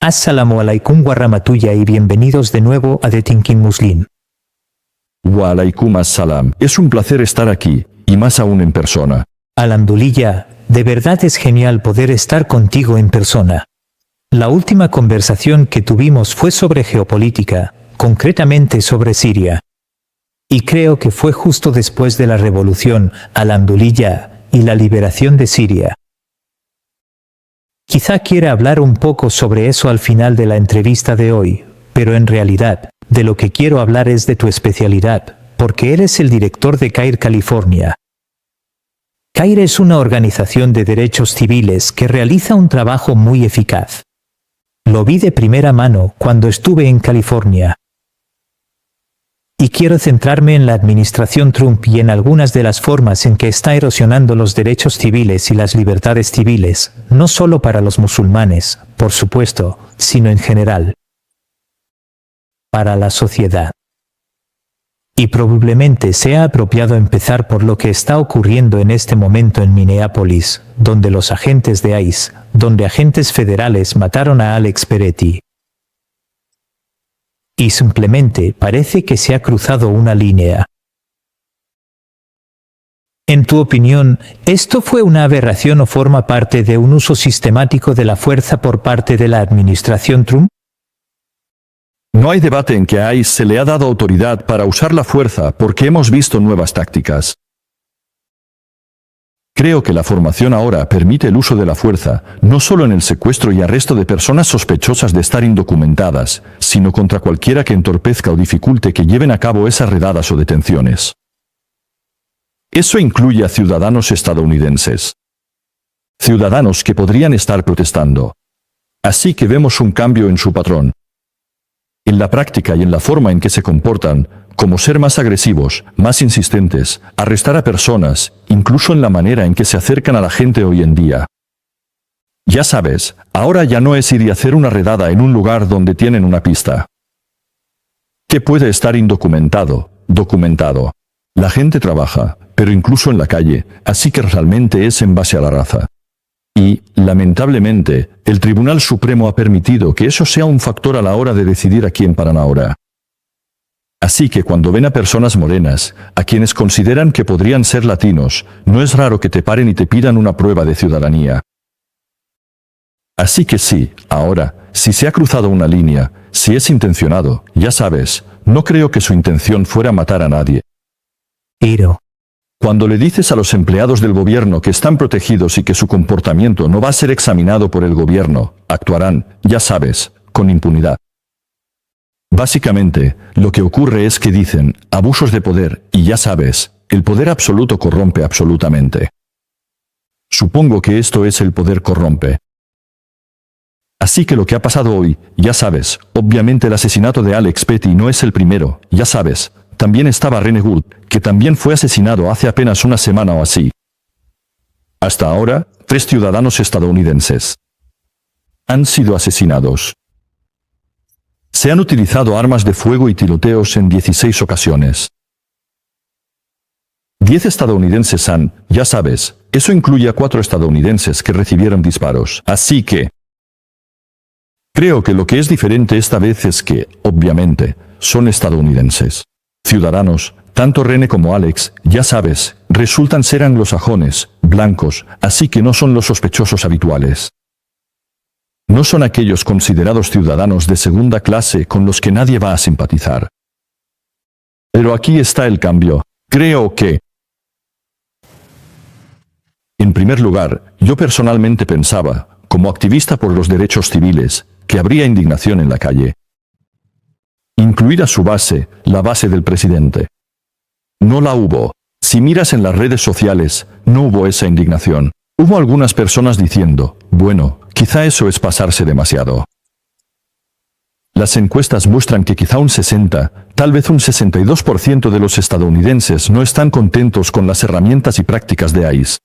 Assalamu alaikum wa rahmatullah y bienvenidos de nuevo a The Thinking Muslim. Wa alaikum assalam. Es un placer estar aquí, y más aún en persona. Alhamdulillah, de verdad es genial poder estar contigo en persona. La última conversación que tuvimos fue sobre geopolítica, concretamente sobre Siria. Y creo que fue justo después de la revolución, alhamdulillah, y la liberación de Siria. Quizá quiera hablar un poco sobre eso al final de la entrevista de hoy, pero en realidad, de lo que quiero hablar es de tu especialidad, porque eres el director de CAIR California. CAIR es una organización de derechos civiles que realiza un trabajo muy eficaz. Lo vi de primera mano cuando estuve en California. Y quiero centrarme en la administración Trump y en algunas de las formas en que está erosionando los derechos civiles y las libertades civiles, no solo para los musulmanes, por supuesto, sino en general. Para la sociedad. Y probablemente sea apropiado empezar por lo que está ocurriendo en este momento en Minneapolis, donde los agentes de ICE, donde agentes federales mataron a Alex Peretti. Y simplemente parece que se ha cruzado una línea. En tu opinión, ¿esto fue una aberración o forma parte de un uso sistemático de la fuerza por parte de la administración Trump? No hay debate en que a ICE se le ha dado autoridad para usar la fuerza porque hemos visto nuevas tácticas. Creo que la formación ahora permite el uso de la fuerza, no solo en el secuestro y arresto de personas sospechosas de estar indocumentadas, sino contra cualquiera que entorpezca o dificulte que lleven a cabo esas redadas o detenciones. Eso incluye a ciudadanos estadounidenses. Ciudadanos que podrían estar protestando. Así que vemos un cambio en su patrón. En la práctica y en la forma en que se comportan, como ser más agresivos, más insistentes, arrestar a personas, incluso en la manera en que se acercan a la gente hoy en día. Ya sabes, ahora ya no es ir y hacer una redada en un lugar donde tienen una pista. Que puede estar indocumentado, documentado. La gente trabaja, pero incluso en la calle, así que realmente es en base a la raza. Y, lamentablemente, el Tribunal Supremo ha permitido que eso sea un factor a la hora de decidir a quién paran ahora. Así que cuando ven a personas morenas, a quienes consideran que podrían ser latinos, no es raro que te paren y te pidan una prueba de ciudadanía. Así que sí, ahora, si se ha cruzado una línea, si es intencionado, ya sabes, no creo que su intención fuera matar a nadie. Pero cuando le dices a los empleados del gobierno que están protegidos y que su comportamiento no va a ser examinado por el gobierno, actuarán, ya sabes, con impunidad. Básicamente, lo que ocurre es que dicen, abusos de poder, y ya sabes, el poder absoluto corrompe absolutamente. Supongo que esto es el poder corrompe. Así que lo que ha pasado hoy, ya sabes, obviamente el asesinato de Alex Peretti no es el primero, ya sabes, también estaba Rene Gould, que también fue asesinado hace apenas una semana o así. Hasta ahora, 3 ciudadanos estadounidenses han sido asesinados. Se han utilizado armas de fuego y tiroteos en 16 ocasiones. 10 estadounidenses han, ya sabes, eso incluye a 4 estadounidenses que recibieron disparos. Así que creo que lo que es diferente esta vez es que, obviamente, son estadounidenses. Ciudadanos, tanto Rene como Alex, ya sabes, resultan ser anglosajones, blancos, así que no son los sospechosos habituales. No son aquellos considerados ciudadanos de segunda clase con los que nadie va a simpatizar. Pero aquí está el cambio. Creo que, en primer lugar, yo personalmente pensaba, como activista por los derechos civiles, que habría indignación en la calle. Incluir a su base, la base del presidente. No la hubo. Si miras en las redes sociales, no hubo esa indignación. Hubo algunas personas diciendo, bueno, quizá eso es pasarse demasiado. Las encuestas muestran que quizá un 60, tal vez un 62% de los estadounidenses no están contentos con las herramientas y prácticas de ICE.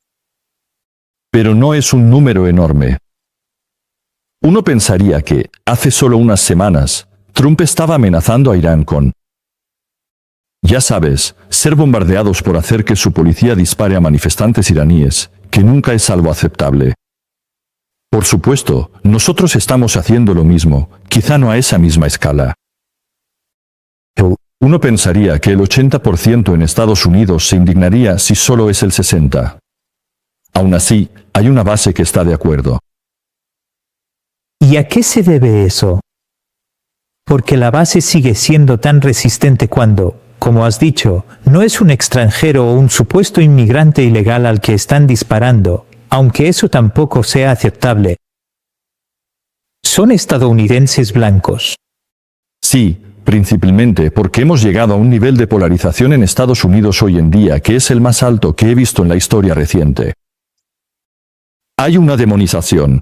Pero no es un número enorme. Uno pensaría que, hace solo unas semanas, Trump estaba amenazando a Irán con, ya sabes, ser bombardeados por hacer que su policía dispare a manifestantes iraníes, que nunca es algo aceptable. Por supuesto, nosotros estamos haciendo lo mismo, quizá no a esa misma escala. Uno pensaría que el 80% en Estados Unidos se indignaría si solo es el 60%. Aún así, hay una base que está de acuerdo. ¿Y a qué se debe eso? Porque la base sigue siendo tan resistente cuando, como has dicho, no es un extranjero o un supuesto inmigrante ilegal al que están disparando, aunque eso tampoco sea aceptable. Son estadounidenses blancos. Sí, principalmente porque hemos llegado a un nivel de polarización en Estados Unidos hoy en día que es el más alto que he visto en la historia reciente. Hay una demonización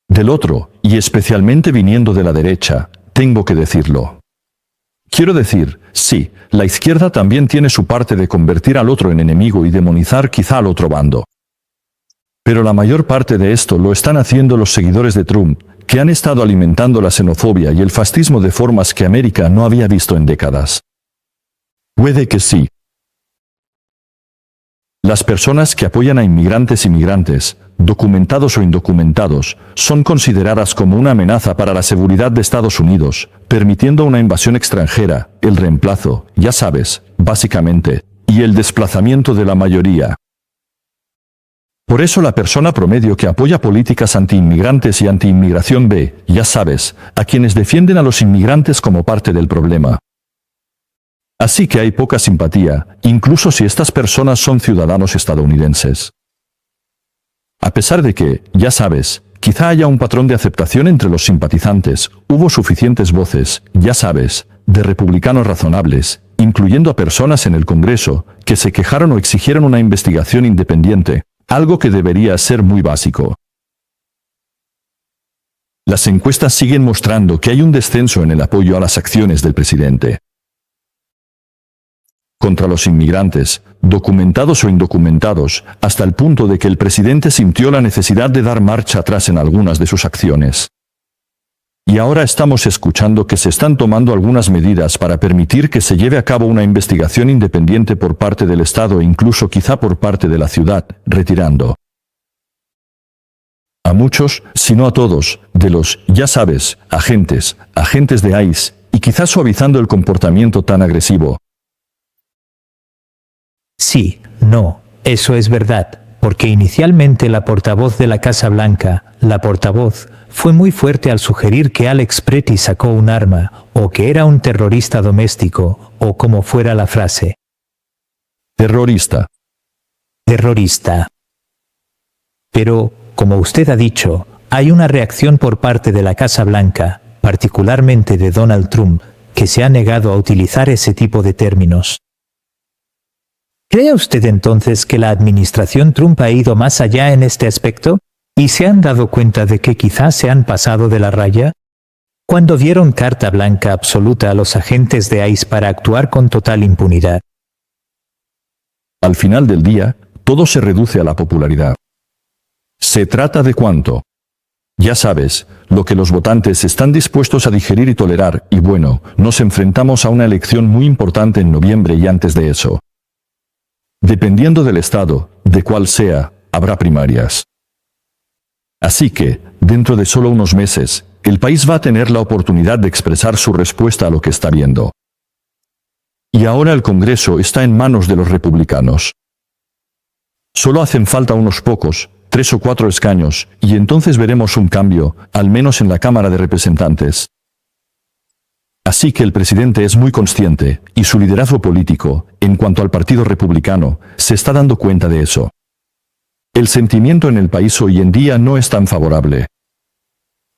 del otro, y especialmente viniendo de la derecha, tengo que decirlo. Quiero decir, sí, la izquierda también tiene su parte de convertir al otro en enemigo y demonizar quizá al otro bando. Pero la mayor parte de esto lo están haciendo los seguidores de Trump, que han estado alimentando la xenofobia y el fascismo de formas que América no había visto en décadas. Puede que sí. Las personas que apoyan a inmigrantes y migrantes, documentados o indocumentados, son consideradas como una amenaza para la seguridad de Estados Unidos, permitiendo una invasión extranjera, el reemplazo, ya sabes, básicamente, y el desplazamiento de la mayoría. Por eso la persona promedio que apoya políticas anti-inmigrantes y anti-inmigración ve, ya sabes, a quienes defienden a los inmigrantes como parte del problema. Así que hay poca simpatía, incluso si estas personas son ciudadanos estadounidenses. A pesar de que, ya sabes, quizá haya un patrón de aceptación entre los simpatizantes, hubo suficientes voces, ya sabes, de republicanos razonables, incluyendo a personas en el Congreso, que se quejaron o exigieron una investigación independiente, algo que debería ser muy básico. Las encuestas siguen mostrando que hay un descenso en el apoyo a las acciones del presidente contra los inmigrantes, documentados o indocumentados, hasta el punto de que el presidente sintió la necesidad de dar marcha atrás en algunas de sus acciones. Y ahora estamos escuchando que se están tomando algunas medidas para permitir que se lleve a cabo una investigación independiente por parte del Estado e incluso quizá por parte de la ciudad, retirando a muchos, si no a todos, de los, ya sabes, agentes de ICE, y quizá suavizando el comportamiento tan agresivo. Sí, no, eso es verdad, porque inicialmente la portavoz de la Casa Blanca, la portavoz, fue muy fuerte al sugerir que Alex Pretty sacó un arma, o que era un terrorista doméstico, o como fuera la frase. Terrorista. Terrorista. Pero, como usted ha dicho, hay una reacción por parte de la Casa Blanca, particularmente de Donald Trump, que se ha negado a utilizar ese tipo de términos. ¿Cree usted entonces que la administración Trump ha ido más allá en este aspecto? ¿Y se han dado cuenta de que quizás se han pasado de la raya? Cuando dieron carta blanca absoluta a los agentes de ICE para actuar con total impunidad. Al final del día, todo se reduce a la popularidad. Se trata de cuánto. Ya sabes, lo que los votantes están dispuestos a digerir y tolerar, y bueno, nos enfrentamos a una elección muy importante en noviembre y antes de eso. Dependiendo del estado, de cuál sea, habrá primarias. Así que, dentro de solo unos meses, el país va a tener la oportunidad de expresar su respuesta a lo que está viendo. Y ahora el Congreso está en manos de los republicanos. Solo hacen falta unos pocos, 3 o 4 escaños, y entonces veremos un cambio, al menos en la Cámara de Representantes. Así que el presidente es muy consciente, y su liderazgo político, en cuanto al Partido Republicano, se está dando cuenta de eso. El sentimiento en el país hoy en día no es tan favorable.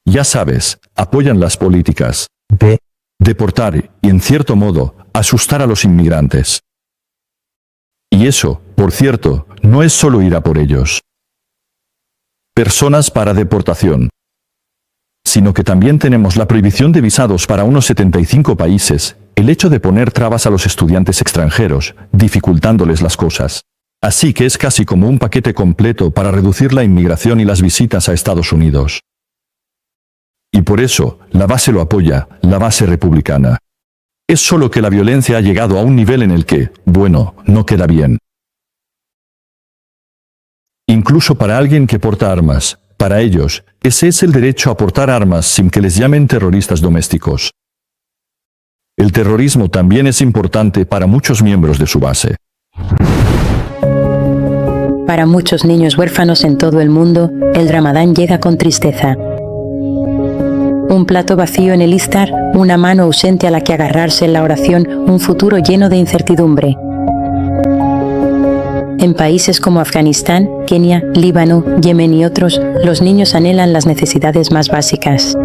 Ya sabes, apoyan las políticas de deportar y, en cierto modo, asustar a los inmigrantes. Y eso, por cierto, no es solo ir a por ellos. Personas para deportación. Sino que también tenemos la prohibición de visados para unos 75 países, el hecho de poner trabas a los estudiantes extranjeros, dificultándoles las cosas. Así que es casi como un paquete completo para reducir la inmigración y las visitas a Estados Unidos. Y por eso, la base lo apoya, la base republicana. Es solo que la violencia ha llegado a un nivel en el que, bueno, no queda bien. Incluso para alguien que porta armas, Para ellos, ese es el derecho a portar armas sin que les llamen terroristas domésticos. El terrorismo también es importante para muchos miembros de su base. Para muchos niños huérfanos en todo el mundo, el Ramadán llega con tristeza. Un plato vacío en el iftar, una mano ausente a la que agarrarse en la oración, un futuro lleno de incertidumbre. En países como Afganistán, Kenia, Líbano, Yemen y otros, los niños anhelan las necesidades más básicas: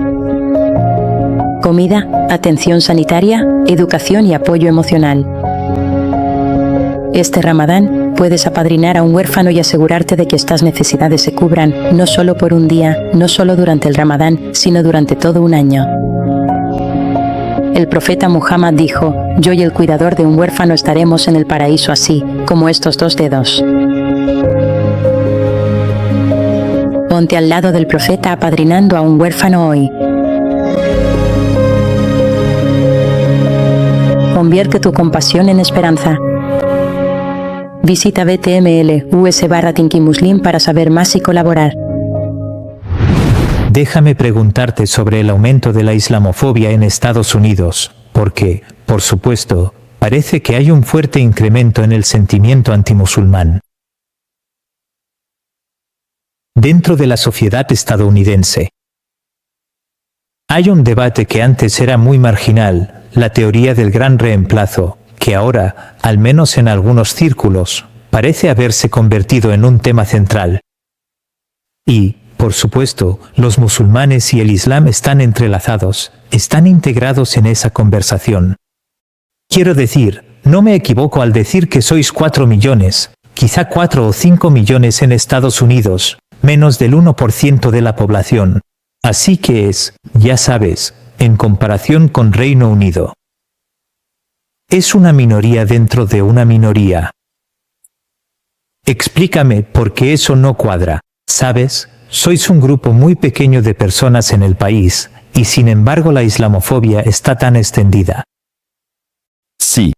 comida, atención sanitaria, educación y apoyo emocional. Este Ramadán puedes apadrinar a un huérfano y asegurarte de que estas necesidades se cubran, no solo por un día, no solo durante el Ramadán, sino durante todo un año. El profeta Muhammad dijo: yo y el cuidador de un huérfano estaremos en el paraíso así, como estos dos dedos. Ponte al lado del profeta apadrinando a un huérfano hoy. Convierte tu compasión en esperanza. Visita btml.us/tinkimuslim para saber más y colaborar. Déjame preguntarte sobre el aumento de la islamofobia en Estados Unidos, porque, por supuesto, parece que hay un fuerte incremento en el sentimiento antimusulmán dentro de la sociedad estadounidense. Hay un debate que antes era muy marginal, la teoría del gran reemplazo, que ahora, al menos en algunos círculos, parece haberse convertido en un tema central. Y, por supuesto, los musulmanes y el Islam están entrelazados, están integrados en esa conversación. Quiero decir, no me equivoco al decir que sois 4 millones, quizá 4 o 5 millones en Estados Unidos, menos del 1% de la población. Así que es, ya sabes, en comparación con Reino Unido. Es una minoría dentro de una minoría. Explícame por qué eso no cuadra, ¿sabes? Sois un grupo muy pequeño de personas en el país, y sin embargo la islamofobia está tan extendida. Sí.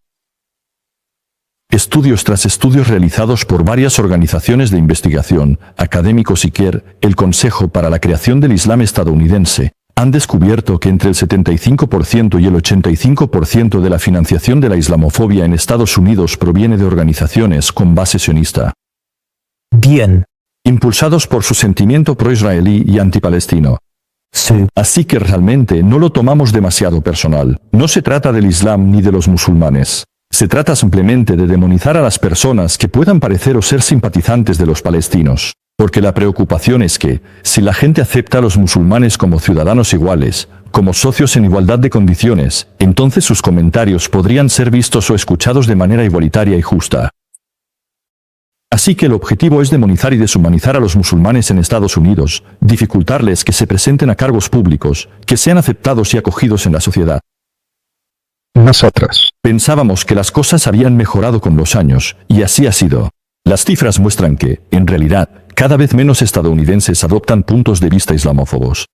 Estudios tras estudios realizados por varias organizaciones de investigación, académicos y el Consejo para la Creación del Islam estadounidense, han descubierto que entre el 75% y el 85% de la financiación de la islamofobia en Estados Unidos proviene de organizaciones con base sionista. Bien. Impulsados por su sentimiento pro-israelí y antipalestino. Sí. Así que realmente no lo tomamos demasiado personal. No se trata del Islam ni de los musulmanes. Se trata simplemente de demonizar a las personas que puedan parecer o ser simpatizantes de los palestinos. Porque la preocupación es que, si la gente acepta a los musulmanes como ciudadanos iguales, como socios en igualdad de condiciones, entonces sus comentarios podrían ser vistos o escuchados de manera igualitaria y justa. Así que el objetivo es demonizar y deshumanizar a los musulmanes en Estados Unidos, dificultarles que se presenten a cargos públicos, que sean aceptados y acogidos en la sociedad. Nosotros pensábamos que las cosas habían mejorado con los años, y así ha sido. Las cifras muestran que, en realidad, cada vez menos estadounidenses adoptan puntos de vista islamófobos.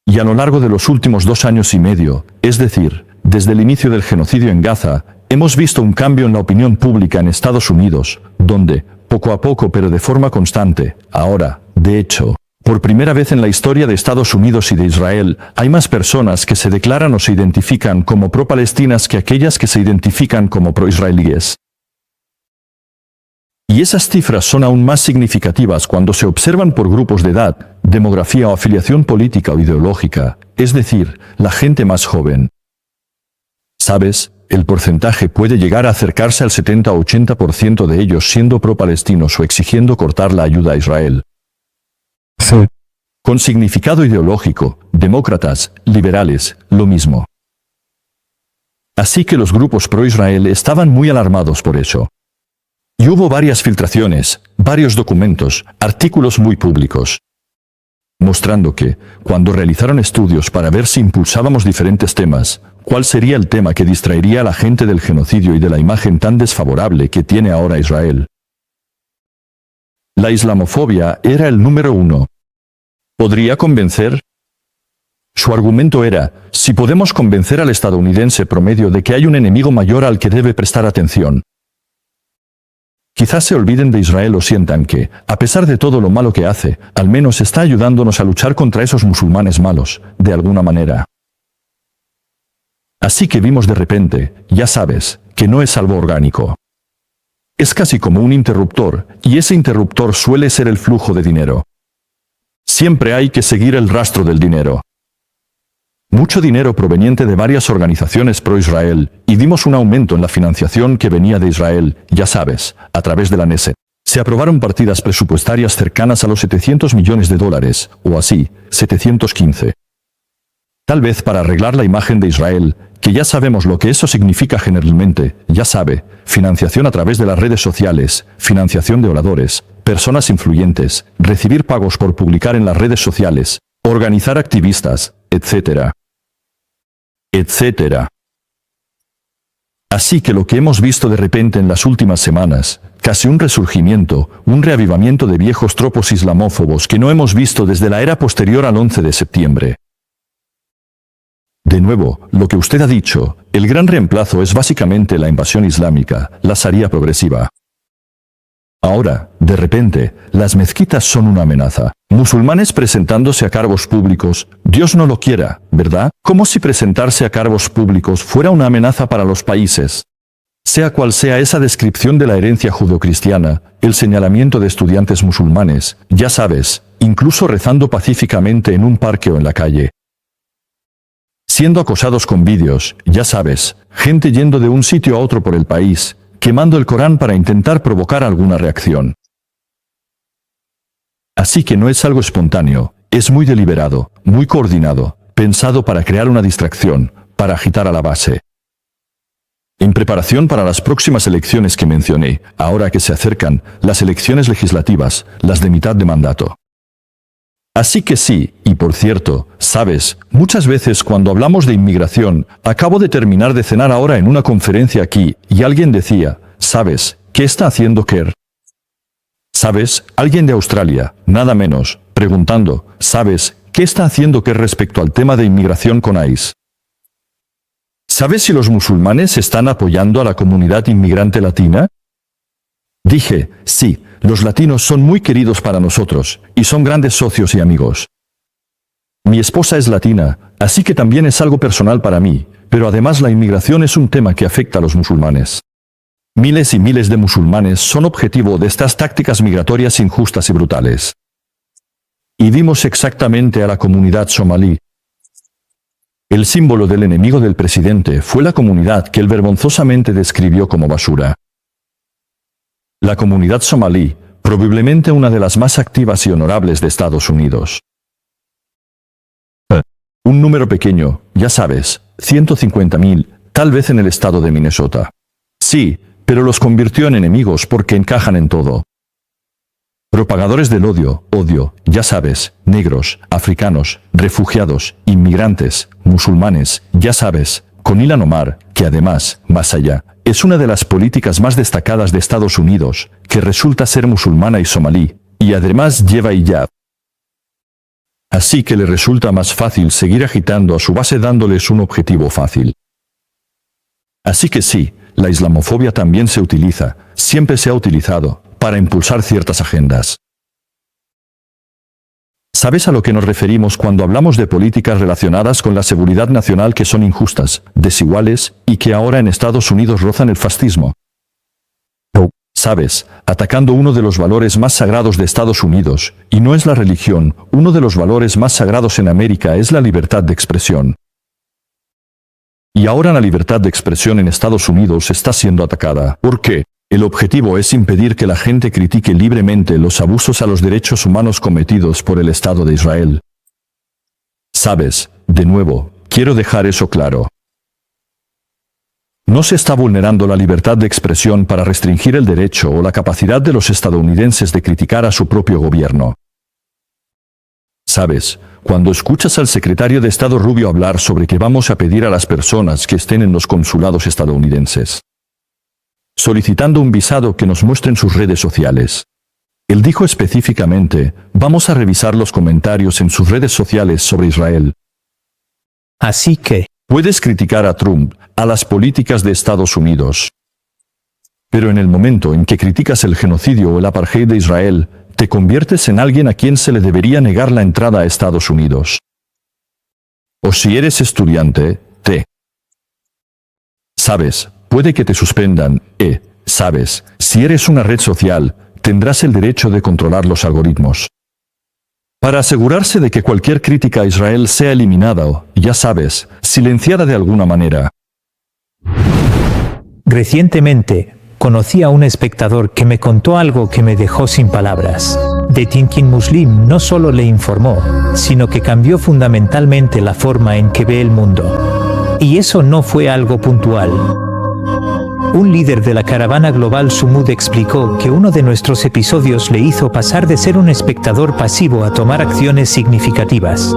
Y a lo largo de los últimos 2 años y medio, es decir, desde el inicio del genocidio en Gaza, hemos visto un cambio en la opinión pública en Estados Unidos, donde, poco a poco pero de forma constante, ahora, de hecho, por primera vez en la historia de Estados Unidos y de Israel, hay más personas que se declaran o se identifican como pro-palestinas que aquellas que se identifican como pro-israelíes. Y esas cifras son aún más significativas cuando se observan por grupos de edad, demografía o afiliación política o ideológica, es decir, la gente más joven. ¿Sabes? El porcentaje puede llegar a acercarse al 70 o 80% de ellos siendo pro-palestinos o exigiendo cortar la ayuda a Israel. Sí. Con significado ideológico, demócratas, liberales, lo mismo. Así que los grupos pro-Israel estaban muy alarmados por eso. Y hubo varias filtraciones, varios documentos, artículos muy públicos, mostrando que, cuando realizaron estudios para ver si impulsábamos diferentes temas, cuál sería el tema que distraería a la gente del genocidio y de la imagen tan desfavorable que tiene ahora Israel. La islamofobia era el número 1. ¿Podría convencer? Su argumento era, si podemos convencer al estadounidense promedio de que hay un enemigo mayor al que debe prestar atención, Quizás se olviden de Israel o sientan que, a pesar de todo lo malo que hace, al menos está ayudándonos a luchar contra esos musulmanes malos, de alguna manera. Así que vimos de repente, ya sabes, que no es algo orgánico. Es casi como un interruptor, y ese interruptor suele ser el flujo de dinero. Siempre hay que seguir el rastro del dinero. Mucho dinero proveniente de varias organizaciones pro-Israel, y vimos un aumento en la financiación que venía de Israel, ya sabes, a través de la Knesset. Se aprobaron partidas presupuestarias cercanas a los 700 millones de dólares, o así, 715. Tal vez para arreglar la imagen de Israel, que ya sabemos lo que eso significa generalmente, ya sabe, financiación a través de las redes sociales, financiación de oradores, personas influyentes, recibir pagos por publicar en las redes sociales, organizar activistas, etc. etcétera. Así que lo que hemos visto de repente en las últimas semanas, casi un resurgimiento, un reavivamiento de viejos tropos islamófobos que no hemos visto desde la era posterior al 11 de septiembre. De nuevo, lo que usted ha dicho, el gran reemplazo es básicamente la invasión islámica, la Sharia progresiva. Ahora, de repente, las mezquitas son una amenaza. Musulmanes presentándose a cargos públicos, Dios no lo quiera, ¿verdad? Como si presentarse a cargos públicos fuera una amenaza para los países. Sea cual sea esa descripción de la herencia judeocristiana, el señalamiento de estudiantes musulmanes, ya sabes, incluso rezando pacíficamente en un parque o en la calle. Siendo acosados con vídeos, ya sabes, gente yendo de un sitio a otro por el país, quemando el Corán para intentar provocar alguna reacción. Así que no es algo espontáneo, es muy deliberado, muy coordinado, pensado para crear una distracción, para agitar a la base. En preparación para las próximas elecciones que mencioné, ahora que se acercan, las elecciones legislativas, las de mitad de mandato. Así que sí, y por cierto, sabes, muchas veces cuando hablamos de inmigración, acabo de terminar de cenar ahora en una conferencia aquí, y alguien decía, ¿sabes, qué está haciendo Kerr? ¿Sabes? Alguien de Australia, nada menos, preguntando, ¿sabes, qué está haciendo Kerr respecto al tema de inmigración con ICE? ¿Sabes si los musulmanes están apoyando a la comunidad inmigrante latina? Dije, sí, los latinos son muy queridos para nosotros, y son grandes socios y amigos. Mi esposa es latina, así que también es algo personal para mí, pero además la inmigración es un tema que afecta a los musulmanes. Miles y miles de musulmanes son objetivo de estas tácticas migratorias injustas y brutales. Y vimos exactamente a la comunidad somalí. El símbolo del enemigo del presidente fue la comunidad que él vergonzosamente describió como basura. La comunidad somalí, probablemente una de las más activas y honorables de Estados Unidos. Un número pequeño, ya sabes, 150.000, tal vez en el estado de Minnesota. Sí, pero los convirtió en enemigos porque encajan en todo. Propagadores del odio, ya sabes, negros, africanos, refugiados, inmigrantes, musulmanes, ya sabes, con Ilhan Omar, que además, más allá, es una de las políticas más destacadas de Estados Unidos, que resulta ser musulmana y somalí, y además lleva hijab. Así que le resulta más fácil seguir agitando a su base dándoles un objetivo fácil. Así que sí, la islamofobia también se utiliza, siempre se ha utilizado, para impulsar ciertas agendas. ¿Sabes a lo que nos referimos cuando hablamos de políticas relacionadas con la seguridad nacional que son injustas, desiguales, y que ahora en Estados Unidos rozan el fascismo? ¿Sabes? Atacando uno de los valores más sagrados de Estados Unidos, y no es la religión, uno de los valores más sagrados en América es la libertad de expresión. Y ahora la libertad de expresión en Estados Unidos está siendo atacada. ¿Por qué? El objetivo es impedir que la gente critique libremente los abusos a los derechos humanos cometidos por el Estado de Israel. ¿Sabes? De nuevo, quiero dejar eso claro. No se está vulnerando la libertad de expresión para restringir el derecho o la capacidad de los estadounidenses de criticar a su propio gobierno. ¿Sabes? Cuando escuchas al secretario de Estado Rubio hablar sobre que vamos a pedir a las personas que estén en los consulados estadounidenses, solicitando un visado que nos muestren sus redes sociales. Él dijo específicamente, vamos a revisar los comentarios en sus redes sociales sobre Israel. Así que, Puedes criticar a Trump, a las políticas de Estados Unidos. Pero en el momento en que criticas el genocidio o el apartheid de Israel, te conviertes en alguien a quien se le debería negar la entrada a Estados Unidos. O si eres estudiante, Sabes, puede que te suspendan, sabes, si eres una red social, tendrás el derecho de controlar los algoritmos. Para asegurarse de que cualquier crítica a Israel sea eliminada o, ya sabes, silenciada de alguna manera. Recientemente, conocí a un espectador que me contó algo que me dejó sin palabras. The Thinking Muslim no solo le informó, sino que cambió fundamentalmente la forma en que ve el mundo. Y eso no fue algo puntual. Un líder de la caravana global Sumud explicó que uno de nuestros episodios le hizo pasar de ser un espectador pasivo a tomar acciones significativas.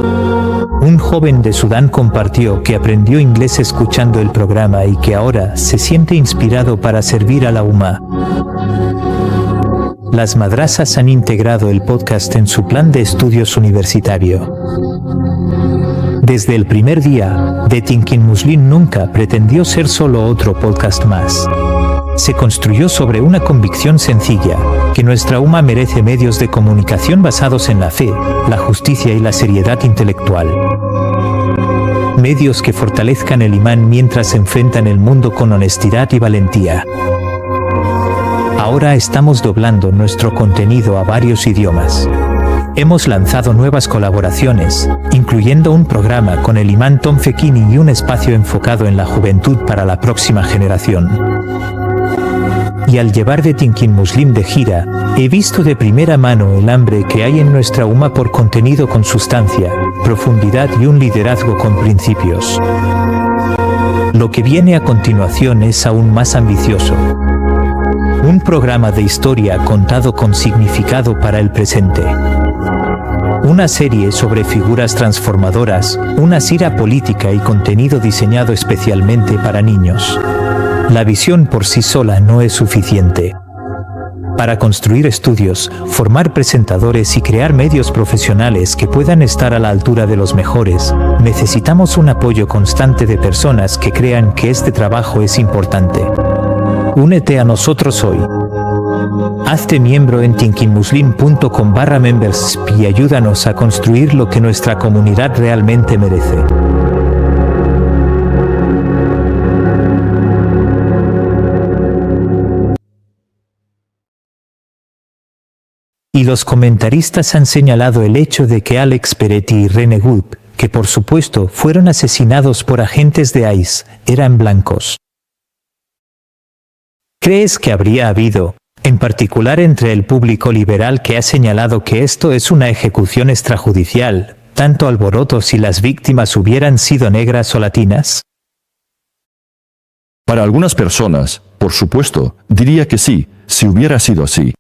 Un joven de Sudán compartió que aprendió inglés escuchando el programa y que ahora se siente inspirado para servir a la Umma. Las madrasas han integrado el podcast en su plan de estudios universitario. Desde el primer día, The Thinking Muslim nunca pretendió ser solo otro podcast más. Se construyó sobre una convicción sencilla, que nuestra umma merece medios de comunicación basados en la fe, la justicia y la seriedad intelectual. Medios que fortalezcan el imán mientras enfrentan el mundo con honestidad y valentía. Ahora estamos doblando nuestro contenido a varios idiomas. Hemos lanzado nuevas colaboraciones, incluyendo un programa con el imán Tom Fekini y un espacio enfocado en la juventud para la próxima generación. Y al llevar The Thinking Muslim de gira, he visto de primera mano el hambre que hay en nuestra umma por contenido con sustancia, profundidad y un liderazgo con principios. Lo que viene a continuación es aún más ambicioso. Un programa de historia contado con significado para el presente. Una serie sobre figuras transformadoras, una sátira política y contenido diseñado especialmente para niños. La visión por sí sola no es suficiente. Para construir estudios, formar presentadores y crear medios profesionales que puedan estar a la altura de los mejores, necesitamos un apoyo constante de personas que crean que este trabajo es importante. Únete a nosotros hoy. Hazte miembro en thinkingmuslim.com/membership y ayúdanos a construir lo que nuestra comunidad realmente merece. Y los comentaristas han señalado el hecho de que Alex Peretti y René Wood, que por supuesto fueron asesinados por agentes de ICE, eran blancos. ¿Crees que habría habido, en particular entre el público liberal que ha señalado que esto es una ejecución extrajudicial, tanto alboroto si las víctimas hubieran sido negras o latinas? Para algunas personas, por supuesto, diría que sí, si hubiera sido así.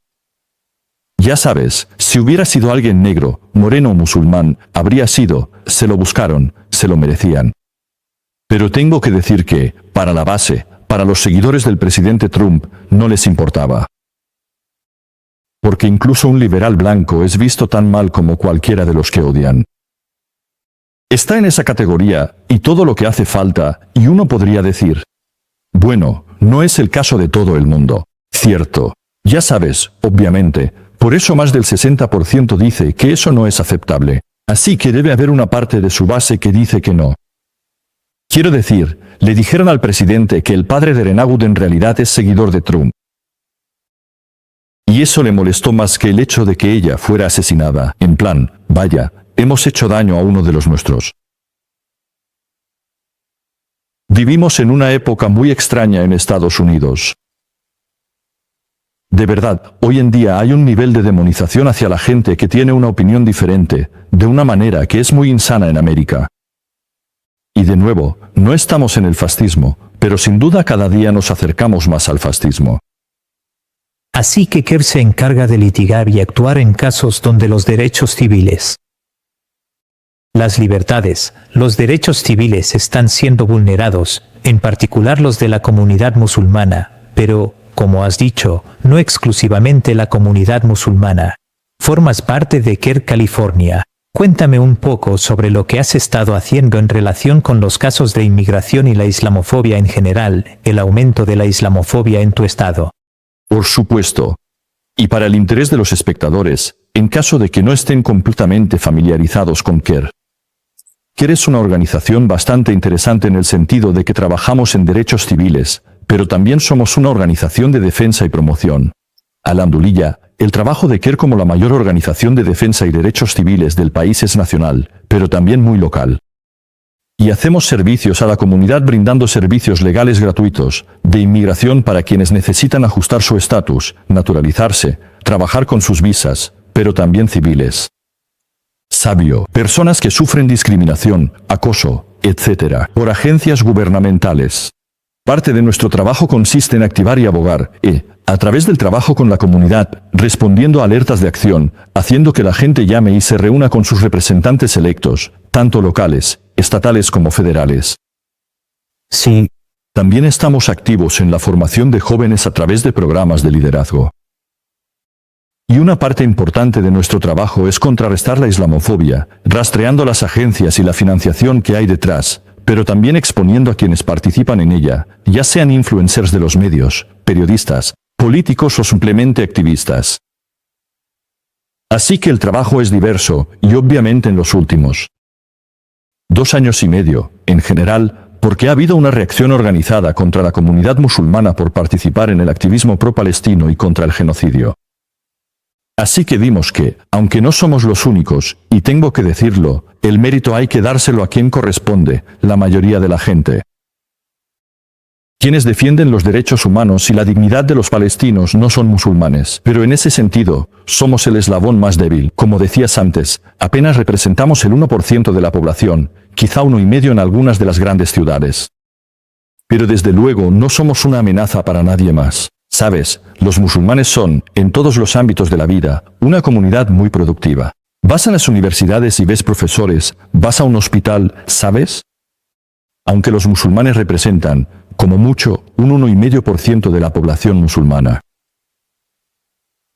Ya sabes, si hubiera sido alguien negro, moreno o musulmán, habría sido, se lo buscaron, se lo merecían. Pero tengo que decir que, para la base, para los seguidores del presidente Trump, no les importaba. Porque incluso un liberal blanco es visto tan mal como cualquiera de los que odian. Está en esa categoría, y todo lo que hace falta, y uno podría decir, bueno, no es el caso de todo el mundo. Cierto. Ya sabes, obviamente, por eso más del 60% dice que eso no es aceptable. Así que debe haber una parte de su base que dice que no. Quiero decir, le dijeron al presidente que el padre de Renagud en realidad es seguidor de Trump. Y eso le molestó más que el hecho de que ella fuera asesinada, en plan, vaya, hemos hecho daño a uno de los nuestros. Vivimos en una época muy extraña en Estados Unidos. De verdad, hoy en día hay un nivel de demonización hacia la gente que tiene una opinión diferente, de una manera que es muy insana en América. Y de nuevo, no estamos en el fascismo, pero sin duda cada día nos acercamos más al fascismo. Así que Kerr se encarga de litigar y actuar en casos donde los derechos civiles, las libertades, los derechos civiles están siendo vulnerados, en particular los de la comunidad musulmana, pero, como has dicho, no exclusivamente la comunidad musulmana. Formas parte de Kerr, California. Cuéntame un poco sobre lo que has estado haciendo en relación con los casos de inmigración y la islamofobia en general, el aumento de la islamofobia en tu estado. Por supuesto. Y para el interés de los espectadores, en caso de que no estén completamente familiarizados con CARE. CARE es una organización bastante interesante en el sentido de que trabajamos en derechos civiles, pero también somos una organización de defensa y promoción. Alhamdulillah, el trabajo de CARE como la mayor organización de defensa y derechos civiles del país es nacional, pero también muy local. Y hacemos servicios a la comunidad brindando servicios legales gratuitos, de inmigración para quienes necesitan ajustar su estatus, naturalizarse, trabajar con sus visas, pero también civiles. Sabio, personas que sufren discriminación, acoso, etc., por agencias gubernamentales. Parte de nuestro trabajo consiste en activar y abogar, a través del trabajo con la comunidad, respondiendo a alertas de acción, haciendo que la gente llame y se reúna con sus representantes electos, tanto locales, estatales como federales. Sí, También estamos activos en la formación de jóvenes a través de programas de liderazgo. Y una parte importante de nuestro trabajo es contrarrestar la islamofobia, rastreando las agencias y la financiación que hay detrás, pero también exponiendo a quienes participan en ella, ya sean influencers de los medios, periodistas, políticos o simplemente activistas. Así que el trabajo es diverso, y obviamente en los últimos 2 años y medio, en general, porque ha habido una reacción organizada contra la comunidad musulmana por participar en el activismo pro-palestino y contra el genocidio. Así que dimos que, aunque no somos los únicos, y tengo que decirlo, el mérito hay que dárselo a quien corresponde, la mayoría de la gente. Quienes defienden los derechos humanos y la dignidad de los palestinos no son musulmanes, pero en ese sentido, somos el eslabón más débil. Como decías antes, apenas representamos el 1% de la población, quizá 1,5% en algunas de las grandes ciudades. Pero desde luego no somos una amenaza para nadie más. Sabes, los musulmanes son, en todos los ámbitos de la vida, una comunidad muy productiva. Vas a las universidades y ves profesores, vas a un hospital, ¿sabes? Aunque los musulmanes representan, como mucho, un 1,5% de la población musulmana.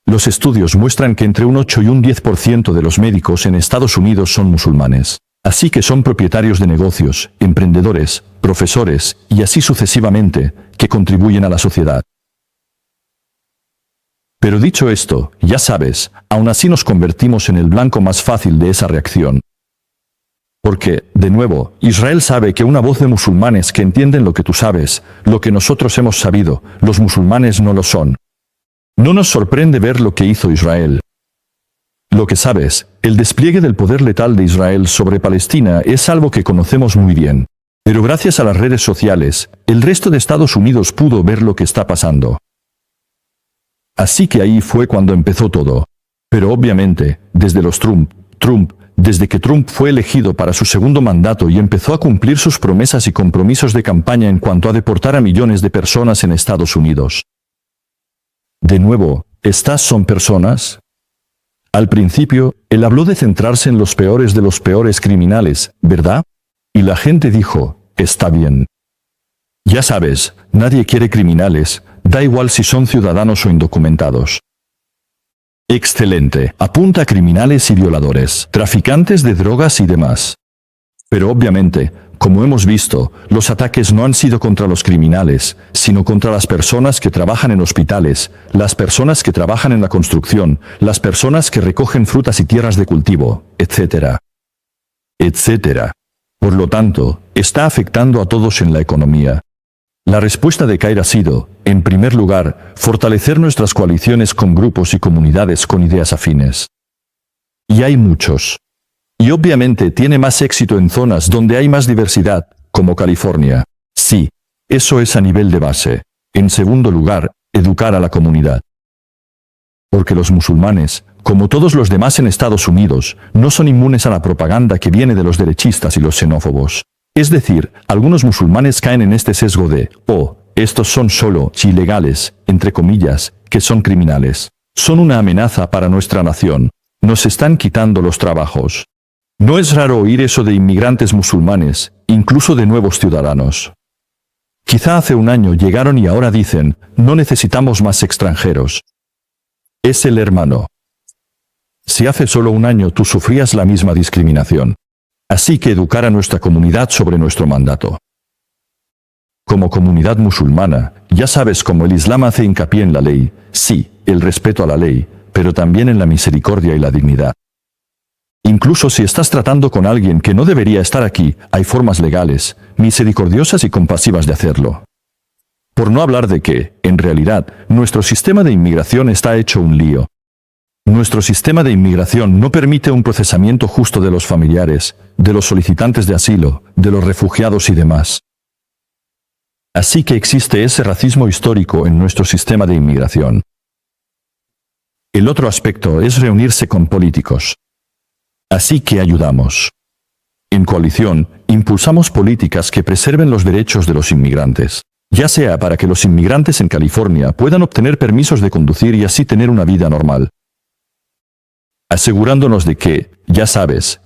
Los estudios muestran que entre un 8 y un 10% de los médicos en Estados Unidos son musulmanes. Así que son propietarios de negocios, emprendedores, profesores, y así sucesivamente, que contribuyen a la sociedad. Pero dicho esto, ya sabes, aún así nos convertimos en el blanco más fácil de esa reacción. Porque, de nuevo, Israel sabe que una voz de musulmanes que entienden lo que tú sabes, lo que nosotros hemos sabido, los musulmanes no lo son. No nos sorprende ver lo que hizo Israel. Lo que sabes, el despliegue del poder letal de Israel sobre Palestina es algo que conocemos muy bien. Pero gracias a las redes sociales, el resto de Estados Unidos pudo ver lo que está pasando. Así que ahí fue cuando empezó todo. Pero obviamente, desde los desde que Trump fue elegido para su segundo mandato y empezó a cumplir sus promesas y compromisos de campaña en cuanto a deportar a millones de personas en Estados Unidos. De nuevo, ¿estas son personas? Al principio, él habló de centrarse en los peores de los peores criminales, ¿verdad? Y la gente dijo, está bien. Ya sabes, nadie quiere criminales, da igual si son ciudadanos o indocumentados. Excelente. Apunta a criminales y violadores, traficantes de drogas y demás. Pero obviamente, como hemos visto, los ataques no han sido contra los criminales, sino contra las personas que trabajan en hospitales, las personas que trabajan en la construcción, las personas que recogen frutas y tierras de cultivo, etc. etc. Por lo tanto, está afectando a todos en la economía. La respuesta de CAIR ha sido, en primer lugar, fortalecer nuestras coaliciones con grupos y comunidades con ideas afines. Y hay muchos. Y obviamente tiene más éxito en zonas donde hay más diversidad, como California. Sí, eso es a nivel de base. En segundo lugar, educar a la comunidad. Porque los musulmanes, como todos los demás en Estados Unidos, no son inmunes a la propaganda que viene de los derechistas y los xenófobos. Es decir, algunos musulmanes caen en este sesgo de, estos son solo ilegales, entre comillas, que son criminales. Son una amenaza para nuestra nación. Nos están quitando los trabajos. No es raro oír eso de inmigrantes musulmanes, incluso de nuevos ciudadanos. Quizá hace un año llegaron y ahora dicen, no necesitamos más extranjeros. Es el hermano. Si hace solo un año tú sufrías la misma discriminación. Así que educar a nuestra comunidad sobre nuestro mandato. Como comunidad musulmana, ya sabes cómo el Islam hace hincapié en la ley, sí, el respeto a la ley, pero también en la misericordia y la dignidad. Incluso si estás tratando con alguien que no debería estar aquí, hay formas legales, misericordiosas y compasivas de hacerlo. Por no hablar de que, en realidad, nuestro sistema de inmigración está hecho un lío. Nuestro sistema de inmigración no permite un procesamiento justo de los familiares, de los solicitantes de asilo, de los refugiados y demás. Así que existe ese racismo histórico en nuestro sistema de inmigración. El otro aspecto es reunirse con políticos. Así que ayudamos. En coalición, impulsamos políticas que preserven los derechos de los inmigrantes, ya sea para que los inmigrantes en California puedan obtener permisos de conducir y así tener una vida normal. Asegurándonos de que, ya sabes.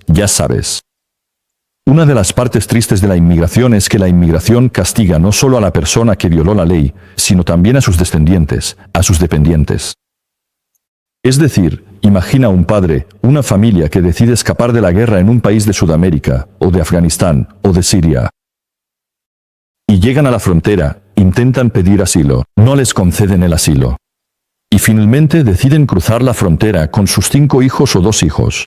Una de las partes tristes de la inmigración es que la inmigración castiga no solo a la persona que violó la ley, sino también a sus descendientes, a sus dependientes. Es decir, imagina un padre, una familia que decide escapar de la guerra en un país de Sudamérica, o de Afganistán, o de Siria. Y llegan a la frontera, intentan pedir asilo, no les conceden el asilo. Y finalmente deciden cruzar la frontera con sus 5 hijos o 2 hijos.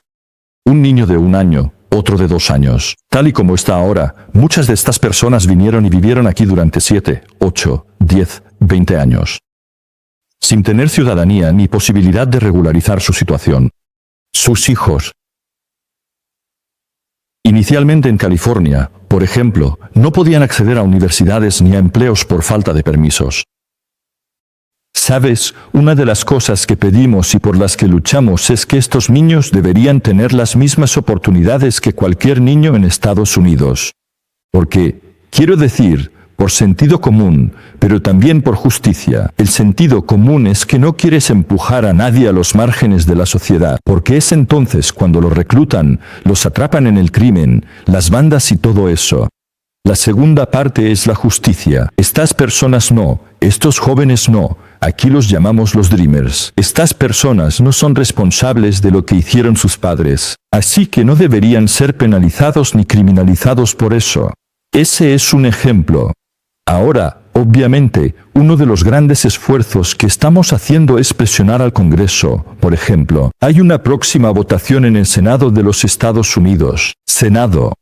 Un niño de 1 año, otro de 2 años. Tal y como está ahora, muchas de estas personas vinieron y vivieron aquí durante 7, 8, 10, 20 años. Sin tener ciudadanía ni posibilidad de regularizar su situación. Sus hijos. Inicialmente en California, por ejemplo, no podían acceder a universidades ni a empleos por falta de permisos. Sabes, una de las cosas que pedimos y por las que luchamos es que estos niños deberían tener las mismas oportunidades que cualquier niño en Estados Unidos. Porque, quiero decir, por sentido común, pero también por justicia. El sentido común es que no quieres empujar a nadie a los márgenes de la sociedad, porque es entonces cuando los reclutan, los atrapan en el crimen, las bandas y todo eso. La segunda parte es la justicia. Estas personas no, estos jóvenes no, aquí los llamamos los Dreamers. Estas personas no son responsables de lo que hicieron sus padres, así que no deberían ser penalizados ni criminalizados por eso. Ese es un ejemplo. Ahora, obviamente, uno de los grandes esfuerzos que estamos haciendo es presionar al Congreso. Por ejemplo, hay una próxima votación en el Senado de los Estados Unidos. Senado.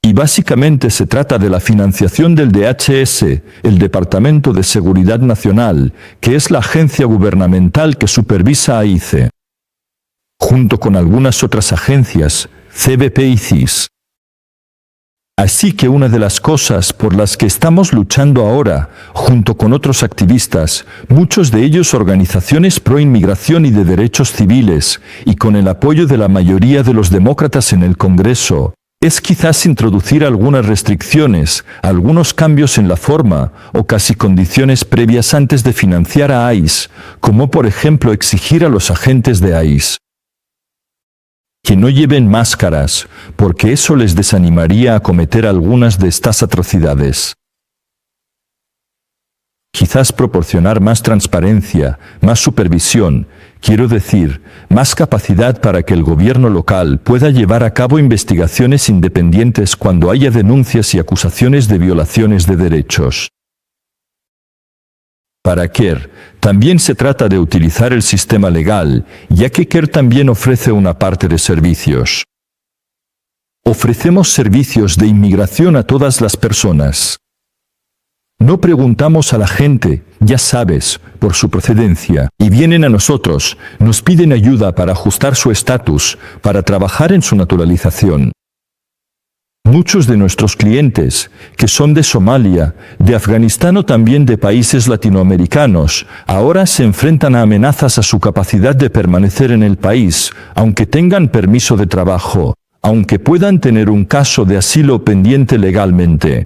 Y básicamente se trata de la financiación del DHS, el Departamento de Seguridad Nacional, que es la agencia gubernamental que supervisa a ICE. Junto con algunas otras agencias, CBP y CIS. Así que una de las cosas por las que estamos luchando ahora, junto con otros activistas, muchos de ellos organizaciones pro inmigración y de derechos civiles, y con el apoyo de la mayoría de los demócratas en el Congreso, es quizás introducir algunas restricciones, algunos cambios en la forma, o casi condiciones previas antes de financiar a ICE, como por ejemplo exigir a los agentes de ICE que no lleven máscaras, porque eso les desanimaría a cometer algunas de estas atrocidades. Quizás proporcionar más transparencia, más supervisión, quiero decir, más capacidad para que el gobierno local pueda llevar a cabo investigaciones independientes cuando haya denuncias y acusaciones de violaciones de derechos. Para CARE, también se trata de utilizar el sistema legal, ya que CARE también ofrece una parte de servicios. Ofrecemos servicios de inmigración a todas las personas. No preguntamos a la gente, ya sabes, por su procedencia, y vienen a nosotros, nos piden ayuda para ajustar su estatus, para trabajar en su naturalización. Muchos de nuestros clientes, que son de Somalia, de Afganistán o también de países latinoamericanos, ahora se enfrentan a amenazas a su capacidad de permanecer en el país, aunque tengan permiso de trabajo, aunque puedan tener un caso de asilo pendiente legalmente.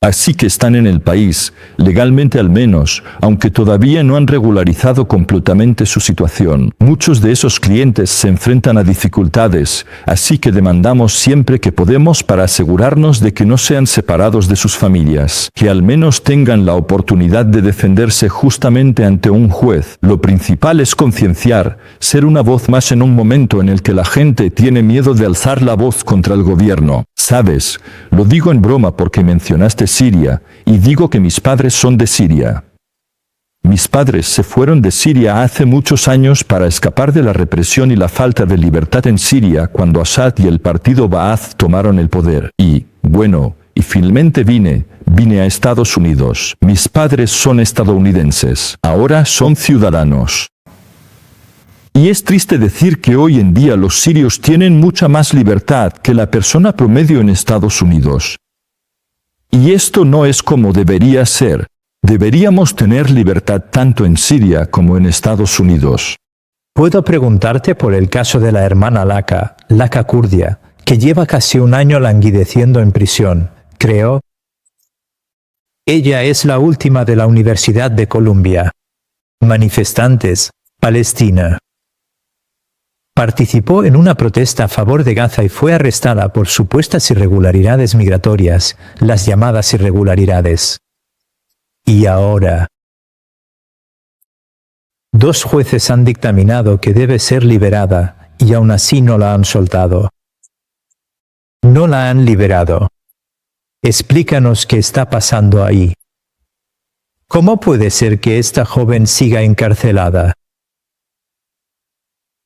Así que están en el país, legalmente al menos, aunque todavía no han regularizado completamente su situación. Muchos de esos clientes se enfrentan a dificultades, así que demandamos siempre que podemos para asegurarnos de que no sean separados de sus familias, que al menos tengan la oportunidad de defenderse justamente ante un juez. Lo principal es concienciar, ser una voz más en un momento en el que la gente tiene miedo de alzar la voz contra el gobierno. Sabes, lo digo en broma porque mencionaste Siria, y digo que mis padres son de Siria. Mis padres se fueron de Siria hace muchos años para escapar de la represión y la falta de libertad en Siria cuando Assad y el partido Ba'ath tomaron el poder. Y, bueno, y finalmente vine a Estados Unidos. Mis padres son estadounidenses. Ahora son ciudadanos. Y es triste decir que hoy en día los sirios tienen mucha más libertad que la persona promedio en Estados Unidos. Y esto no es como debería ser. Deberíamos tener libertad tanto en Siria como en Estados Unidos. Puedo preguntarte por el caso de la hermana Laka Kurdia, que lleva casi un año languideciendo en prisión, creo. Ella es la última de la Universidad de Columbia. Manifestantes, Palestina. Participó en una protesta a favor de Gaza y fue arrestada por supuestas irregularidades migratorias, las llamadas irregularidades. Y ahora, 2 jueces han dictaminado que debe ser liberada y aún así no la han soltado. No la han liberado. Explícanos qué está pasando ahí. ¿Cómo puede ser que esta joven siga encarcelada?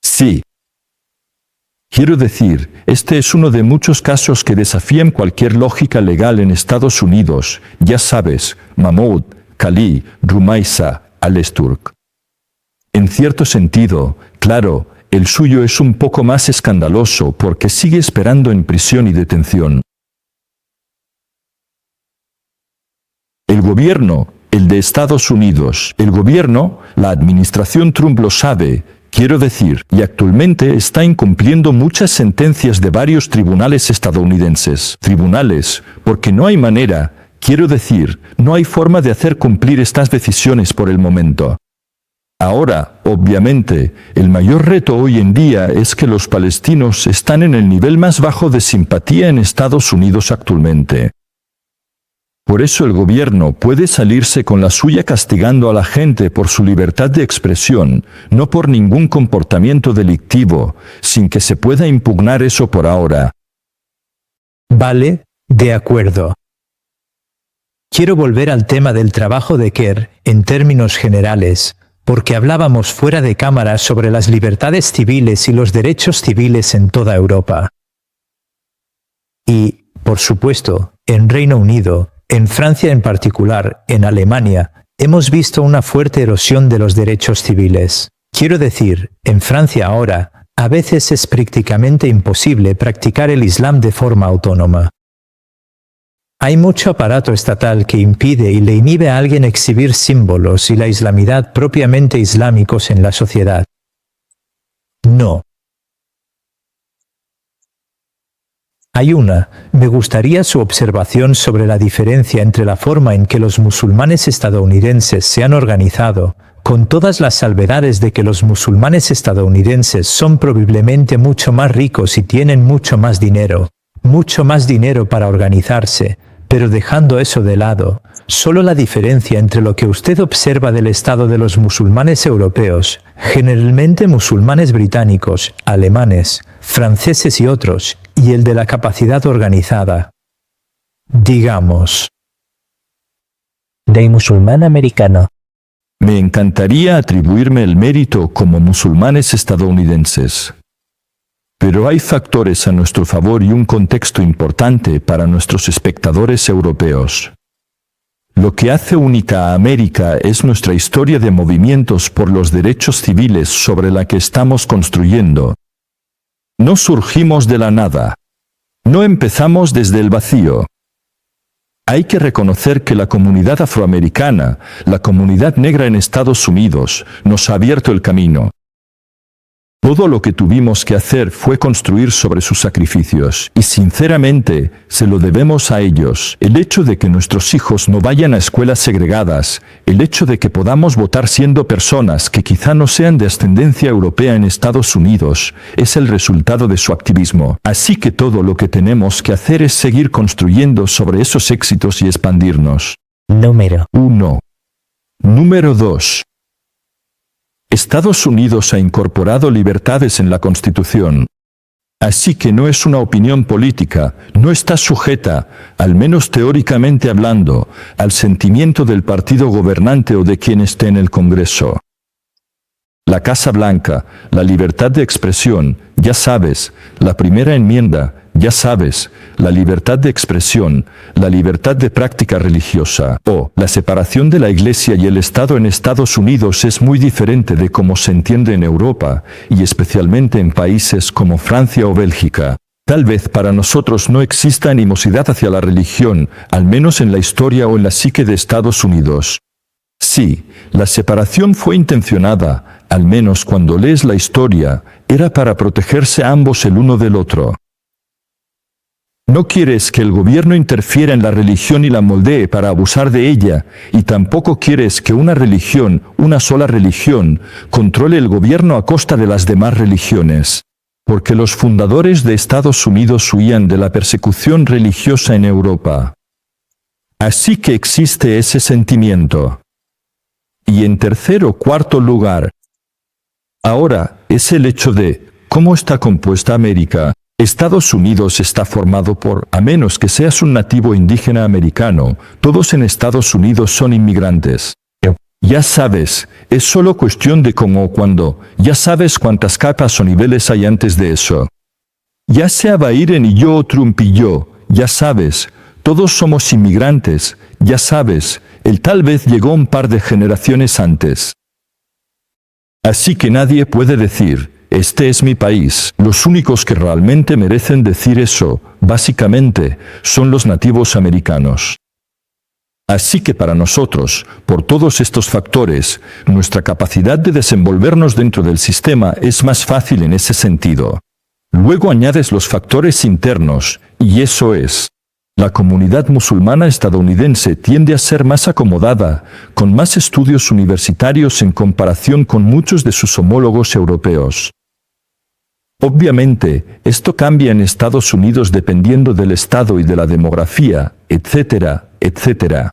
Sí. Quiero decir, este es uno de muchos casos que desafían cualquier lógica legal en Estados Unidos, ya sabes, Mahmoud, Khalil, Rumaisa, Al-Turk. En cierto sentido, claro, el suyo es un poco más escandaloso porque sigue esperando en prisión y detención. El gobierno, el de Estados Unidos, el gobierno, la administración Trump lo sabe, quiero decir, y actualmente está incumpliendo muchas sentencias de varios tribunales estadounidenses. Tribunales, porque no hay manera, quiero decir, no hay forma de hacer cumplir estas decisiones por el momento. Ahora, obviamente, el mayor reto hoy en día es que los palestinos están en el nivel más bajo de simpatía en Estados Unidos actualmente. Por eso el gobierno puede salirse con la suya castigando a la gente por su libertad de expresión, no por ningún comportamiento delictivo, sin que se pueda impugnar eso por ahora. Vale, de acuerdo. Quiero volver al tema del trabajo de Kerr en términos generales, porque hablábamos fuera de cámara sobre las libertades civiles y los derechos civiles en toda Europa. Y, por supuesto, en Reino Unido, en Francia en particular, en Alemania, hemos visto una fuerte erosión de los derechos civiles. Quiero decir, en Francia ahora, a veces es prácticamente imposible practicar el Islam de forma autónoma. Hay mucho aparato estatal que impide y le inhibe a alguien exhibir símbolos y la islamidad propiamente islámicos en la sociedad. No. Me gustaría su observación sobre la diferencia entre la forma en que los musulmanes estadounidenses se han organizado, con todas las salvedades de que los musulmanes estadounidenses son probablemente mucho más ricos y tienen mucho más dinero para organizarse, pero dejando eso de lado, solo la diferencia entre lo que usted observa del estado de los musulmanes europeos, generalmente musulmanes británicos, alemanes, franceses y otros, y el de la capacidad organizada. Digamos. De musulmán americano. Me encantaría atribuirme el mérito como musulmanes estadounidenses. Pero hay factores a nuestro favor y un contexto importante para nuestros espectadores europeos. Lo que hace única a América es nuestra historia de movimientos por los derechos civiles sobre la que estamos construyendo. No surgimos de la nada. No empezamos desde el vacío. Hay que reconocer que la comunidad afroamericana, la comunidad negra en Estados Unidos, nos ha abierto el camino. Todo lo que tuvimos que hacer fue construir sobre sus sacrificios, y sinceramente, se lo debemos a ellos. El hecho de que nuestros hijos no vayan a escuelas segregadas, el hecho de que podamos votar siendo personas que quizá no sean de ascendencia europea en Estados Unidos, es el resultado de su activismo. Así que todo lo que tenemos que hacer es seguir construyendo sobre esos éxitos y expandirnos. Número 1. Número 2. Estados Unidos ha incorporado libertades en la Constitución. Así que no es una opinión política, no está sujeta, al menos teóricamente hablando, al sentimiento del partido gobernante o de quien esté en el Congreso. La Casa Blanca, la libertad de expresión, ya sabes, la primera enmienda, ya sabes, la libertad de expresión, la libertad de práctica religiosa, o la separación de la Iglesia y el Estado en Estados Unidos es muy diferente de cómo se entiende en Europa, y especialmente en países como Francia o Bélgica. Tal vez para nosotros no exista animosidad hacia la religión, al menos en la historia o en la psique de Estados Unidos. Sí, la separación fue intencionada, al menos cuando lees la historia, era para protegerse ambos el uno del otro. No quieres que el gobierno interfiera en la religión y la moldee para abusar de ella, y tampoco quieres que una religión, una sola religión, controle el gobierno a costa de las demás religiones. Porque los fundadores de Estados Unidos huían de la persecución religiosa en Europa. Así que existe ese sentimiento. Y en tercer o cuarto lugar, ahora es el hecho de cómo está compuesta América. Estados Unidos está formado por, a menos que seas un nativo indígena americano, todos en Estados Unidos son inmigrantes. Ya sabes, es solo cuestión de cómo o cuándo, ya sabes cuántas capas o niveles hay antes de eso. Ya sea Biden y yo o Trump y yo, ya sabes, todos somos inmigrantes, ya sabes, él tal vez llegó un par de generaciones antes. Así que nadie puede decir, este es mi país. Los únicos que realmente merecen decir eso, básicamente, son los nativos americanos. Así que para nosotros, por todos estos factores, nuestra capacidad de desenvolvernos dentro del sistema es más fácil en ese sentido. Luego añades los factores internos, y eso es, la comunidad musulmana estadounidense tiende a ser más acomodada, con más estudios universitarios en comparación con muchos de sus homólogos europeos. Obviamente, esto cambia en Estados Unidos dependiendo del estado y de la demografía, etcétera, etcétera.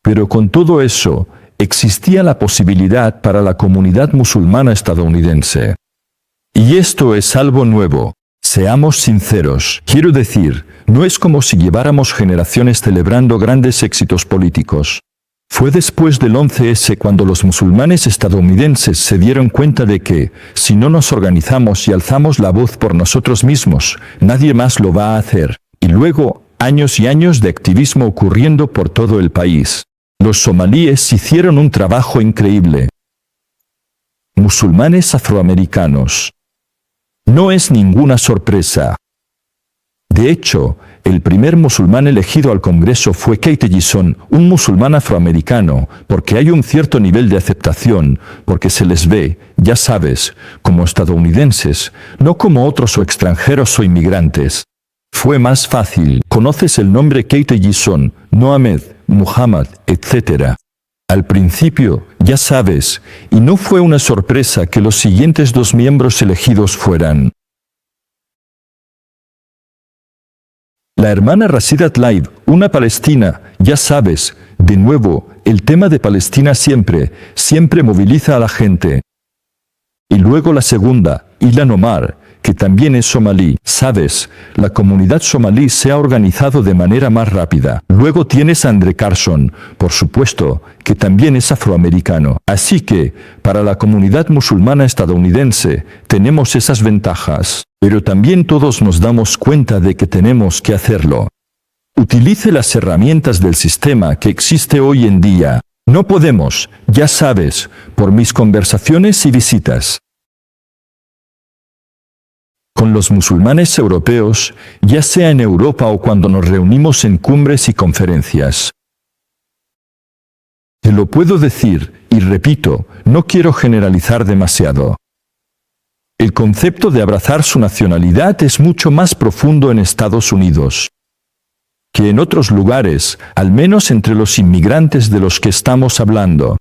Pero con todo eso, existía la posibilidad para la comunidad musulmana estadounidense. Y esto es algo nuevo. Seamos sinceros, quiero decir, no es como si lleváramos generaciones celebrando grandes éxitos políticos. Fue después del 11S cuando los musulmanes estadounidenses se dieron cuenta de que, si no nos organizamos y alzamos la voz por nosotros mismos, nadie más lo va a hacer. Y luego, años y años de activismo ocurriendo por todo el país. Los somalíes hicieron un trabajo increíble. Musulmanes afroamericanos. No es ninguna sorpresa. De hecho, el primer musulmán elegido al Congreso fue Keith Ellison, un musulmán afroamericano, porque hay un cierto nivel de aceptación, porque se les ve, ya sabes, como estadounidenses, no como otros o extranjeros o inmigrantes. Fue más fácil. Conoces el nombre Keith Ellison, no Ahmed, Muhammad, etc. Al principio, ya sabes, y no fue una sorpresa que los siguientes dos miembros elegidos fueran la hermana Rashida Tlaib, una palestina, ya sabes, de nuevo, el tema de Palestina siempre moviliza a la gente. Y luego la segunda, Ilhan Omar, que también es somalí. Sabes, la comunidad somalí se ha organizado de manera más rápida. Luego tienes a Andre Carson, por supuesto, que también es afroamericano. Así que, para la comunidad musulmana estadounidense, tenemos esas ventajas. Pero también todos nos damos cuenta de que tenemos que hacerlo. Utilice las herramientas del sistema que existe hoy en día. No podemos, ya sabes, por mis conversaciones y visitas con los musulmanes europeos, ya sea en Europa o cuando nos reunimos en cumbres y conferencias. Te lo puedo decir, y repito, no quiero generalizar demasiado. El concepto de abrazar su nacionalidad es mucho más profundo en Estados Unidos que en otros lugares, al menos entre los inmigrantes de los que estamos hablando.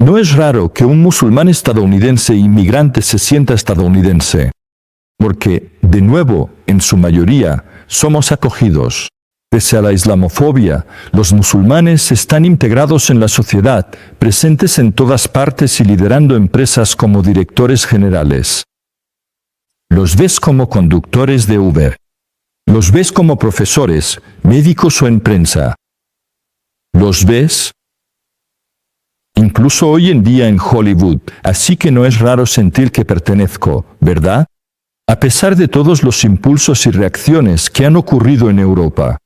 No es raro que un musulmán estadounidense inmigrante se sienta estadounidense, porque, de nuevo, en su mayoría, somos acogidos. Pese a la islamofobia, los musulmanes están integrados en la sociedad, presentes en todas partes y liderando empresas como directores generales. Los ves como conductores de Uber. Los ves como profesores, médicos o en prensa. ¿Los ves? Incluso hoy en día en Hollywood, así que no es raro sentir que pertenezco, ¿verdad? A pesar de todos los impulsos y reacciones que han ocurrido en Europa.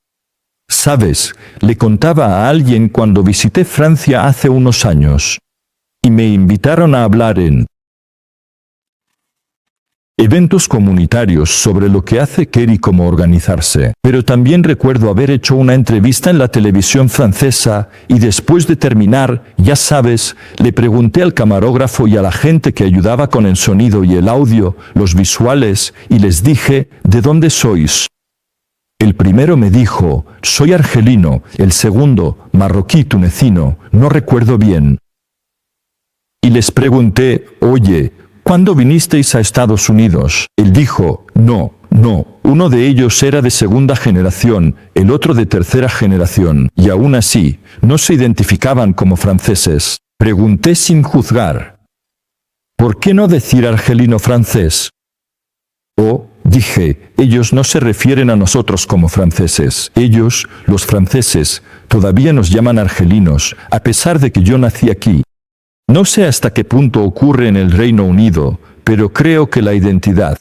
Sabes, le contaba a alguien cuando visité Francia hace unos años. Y me invitaron a hablar en eventos comunitarios sobre lo que hace Care y cómo organizarse. Pero también recuerdo haber hecho una entrevista en la televisión francesa y después de terminar, ya sabes, le pregunté al camarógrafo y a la gente que ayudaba con el sonido y el audio, los visuales, y les dije, ¿de dónde sois? El primero me dijo, soy argelino, el segundo, marroquí tunecino, no recuerdo bien. Y les pregunté, oye, ¿cuándo vinisteis a Estados Unidos? Él dijo, no, uno de ellos era de segunda generación, el otro de tercera generación, y aún así, no se identificaban como franceses. Pregunté sin juzgar. ¿Por qué no decir argelino francés? Dije, ellos no se refieren a nosotros como franceses. Ellos, los franceses, todavía nos llaman argelinos, a pesar de que yo nací aquí. No sé hasta qué punto ocurre en el Reino Unido, pero creo que la identidad.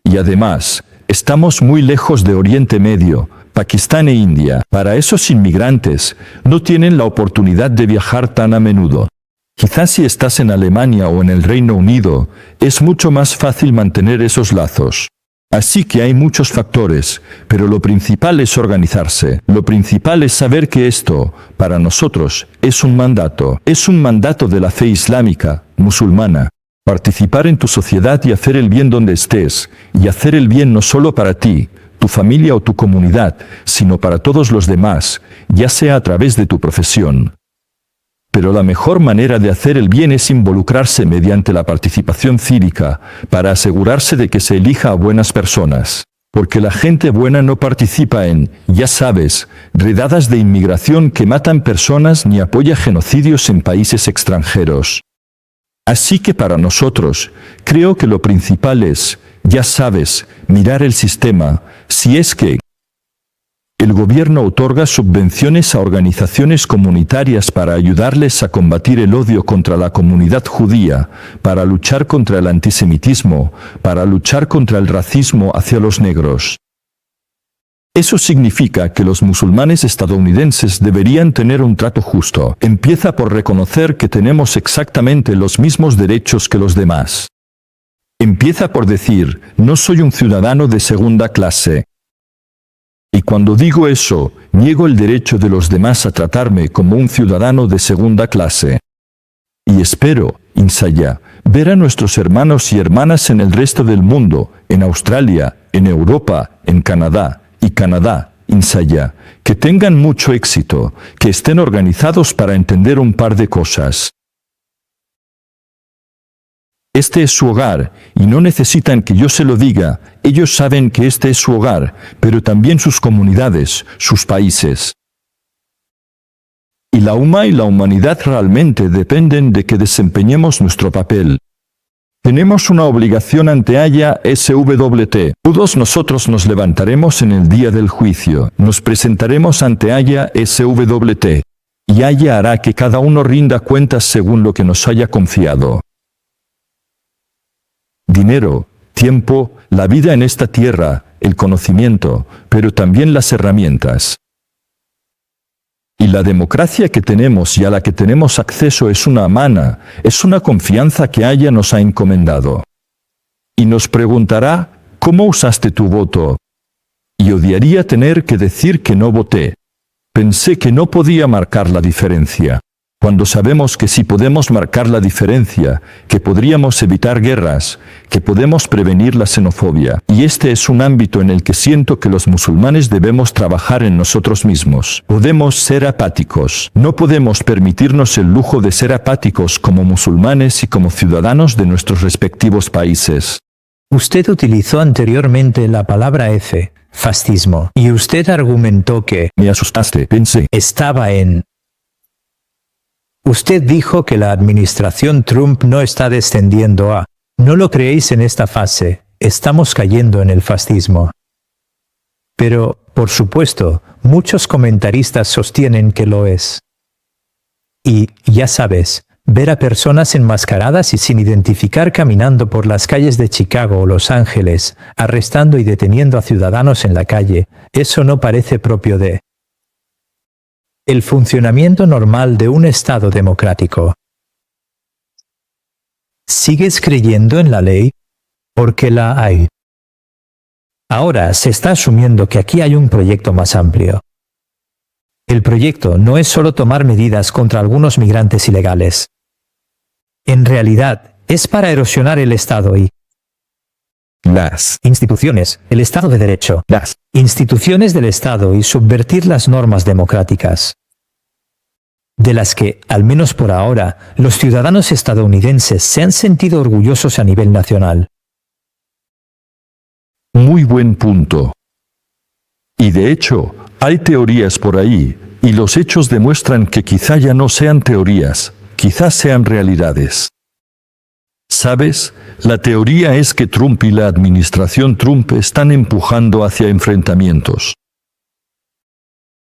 Y además, estamos muy lejos de Oriente Medio, Pakistán e India. Para esos inmigrantes, no tienen la oportunidad de viajar tan a menudo. Quizás si estás en Alemania o en el Reino Unido, es mucho más fácil mantener esos lazos. Así que hay muchos factores, pero lo principal es organizarse. Lo principal es saber que esto, para nosotros, es un mandato. Es un mandato de la fe islámica, musulmana. Participar en tu sociedad y hacer el bien donde estés, y hacer el bien no solo para ti, tu familia o tu comunidad, sino para todos los demás, ya sea a través de tu profesión. Pero la mejor manera de hacer el bien es involucrarse mediante la participación cívica, para asegurarse de que se elija a buenas personas. Porque la gente buena no participa en, ya sabes, redadas de inmigración que matan personas ni apoya genocidios en países extranjeros. Así que para nosotros, creo que lo principal es, ya sabes, mirar el sistema, si es que el gobierno otorga subvenciones a organizaciones comunitarias para ayudarles a combatir el odio contra la comunidad judía, para luchar contra el antisemitismo, para luchar contra el racismo hacia los negros. Eso significa que los musulmanes estadounidenses deberían tener un trato justo. Empieza por reconocer que tenemos exactamente los mismos derechos que los demás. Empieza por decir, no soy un ciudadano de segunda clase. Y cuando digo eso, niego el derecho de los demás a tratarme como un ciudadano de segunda clase. Y espero, Insaya, ver a nuestros hermanos y hermanas en el resto del mundo, en Australia, en Europa, en Canadá, Insaya, que tengan mucho éxito, que estén organizados para entender un par de cosas. Este es su hogar, y no necesitan que yo se lo diga, ellos saben que este es su hogar, pero también sus comunidades, sus países. Y la UMA y la humanidad realmente dependen de que desempeñemos nuestro papel. Tenemos una obligación ante Haya SWT. Todos nosotros nos levantaremos en el día del juicio, nos presentaremos ante Haya SWT. Y Haya hará que cada uno rinda cuentas según lo que nos haya confiado. Dinero, tiempo, la vida en esta tierra, el conocimiento, pero también las herramientas. Y la democracia que tenemos y a la que tenemos acceso es una amana, es una confianza que Haya nos ha encomendado. Y nos preguntará, ¿cómo usaste tu voto? Y odiaría tener que decir que no voté. Pensé que no podía marcar la diferencia. Cuando sabemos que sí podemos marcar la diferencia, que podríamos evitar guerras, que podemos prevenir la xenofobia. Y este es un ámbito en el que siento que los musulmanes debemos trabajar en nosotros mismos. Podemos ser apáticos. No podemos permitirnos el lujo de ser apáticos como musulmanes y como ciudadanos de nuestros respectivos países. Usted utilizó anteriormente la palabra F, fascismo, y usted argumentó que Me asustaste, pensé. estaba en... Usted dijo que la administración Trump no está descendiendo a... No lo creéis en esta fase, estamos cayendo en el fascismo. Pero, por supuesto, muchos comentaristas sostienen que lo es. Y, ya sabes, ver a personas enmascaradas y sin identificar caminando por las calles de Chicago o Los Ángeles, arrestando y deteniendo a ciudadanos en la calle, eso no parece propio de el funcionamiento normal de un Estado democrático. ¿Sigues creyendo en la ley? Porque la hay. Ahora se está asumiendo que aquí hay un proyecto más amplio. El proyecto no es solo tomar medidas contra algunos migrantes ilegales. En realidad, es para erosionar el Estado y las instituciones, el Estado de Derecho, las instituciones del Estado y subvertir las normas democráticas, de las que, al menos por ahora, los ciudadanos estadounidenses se han sentido orgullosos a nivel nacional. Muy buen punto. Y de hecho, hay teorías por ahí, y los hechos demuestran que quizá ya no sean teorías, quizás sean realidades. ¿Sabes? La teoría es que Trump y la administración Trump están empujando hacia enfrentamientos.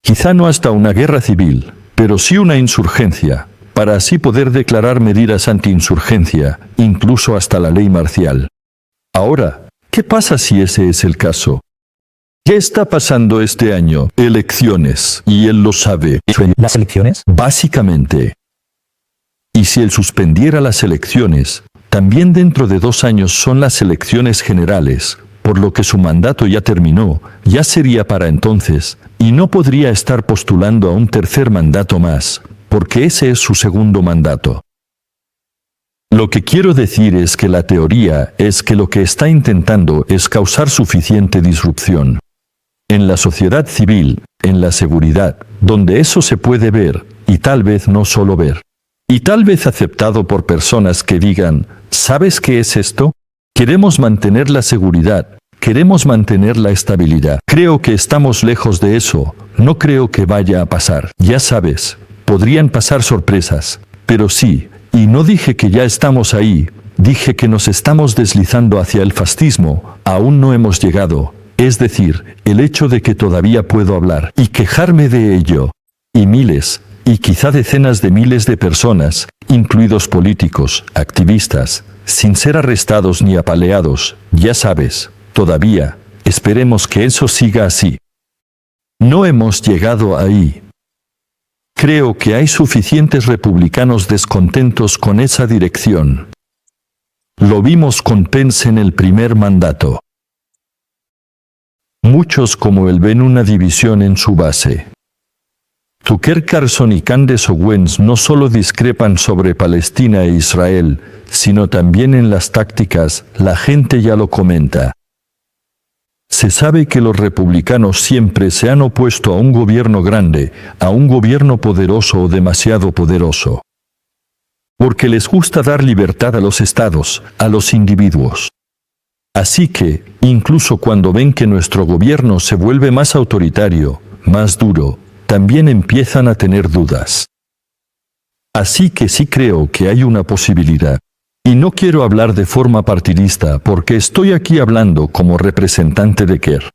Quizá no hasta una guerra civil, pero sí una insurgencia, para así poder declarar medidas anti-insurgencia, incluso hasta la ley marcial. Ahora, ¿qué pasa si ese es el caso? ¿Qué está pasando este año? Elecciones, y él lo sabe. ¿Las elecciones? Básicamente. Y si él suspendiera las elecciones, también dentro de 2 años son las elecciones generales, por lo que su mandato ya terminó, ya sería para entonces, y no podría estar postulando a un tercer mandato más, porque ese es su segundo mandato. Lo que quiero decir es que la teoría es que lo que está intentando es causar suficiente disrupción. En la sociedad civil, en la seguridad, donde eso se puede ver, y tal vez no solo ver. Y tal vez aceptado por personas que digan, ¿sabes qué es esto? Queremos mantener la seguridad, queremos mantener la estabilidad. Creo que estamos lejos de eso, no creo que vaya a pasar. Ya sabes, podrían pasar sorpresas, pero sí, y no dije que ya estamos ahí, dije que nos estamos deslizando hacia el fascismo, aún no hemos llegado, es decir, el hecho de que todavía puedo hablar y quejarme de ello. Y miles, y quizá decenas de miles de personas, incluidos políticos, activistas, sin ser arrestados ni apaleados, ya sabes, todavía, esperemos que eso siga así. No hemos llegado ahí. Creo que hay suficientes republicanos descontentos con esa dirección. Lo vimos con Pence en el primer mandato. Muchos como él ven una división en su base. Tucker Carlson y Candace Owens no solo discrepan sobre Palestina e Israel, sino también en las tácticas, la gente ya lo comenta. Se sabe que los republicanos siempre se han opuesto a un gobierno grande, a un gobierno poderoso o demasiado poderoso. Porque les gusta dar libertad a los estados, a los individuos. Así que, incluso cuando ven que nuestro gobierno se vuelve más autoritario, más duro, también empiezan a tener dudas. Así que sí creo que hay una posibilidad. Y no quiero hablar de forma partidista porque estoy aquí hablando como representante de Kerr.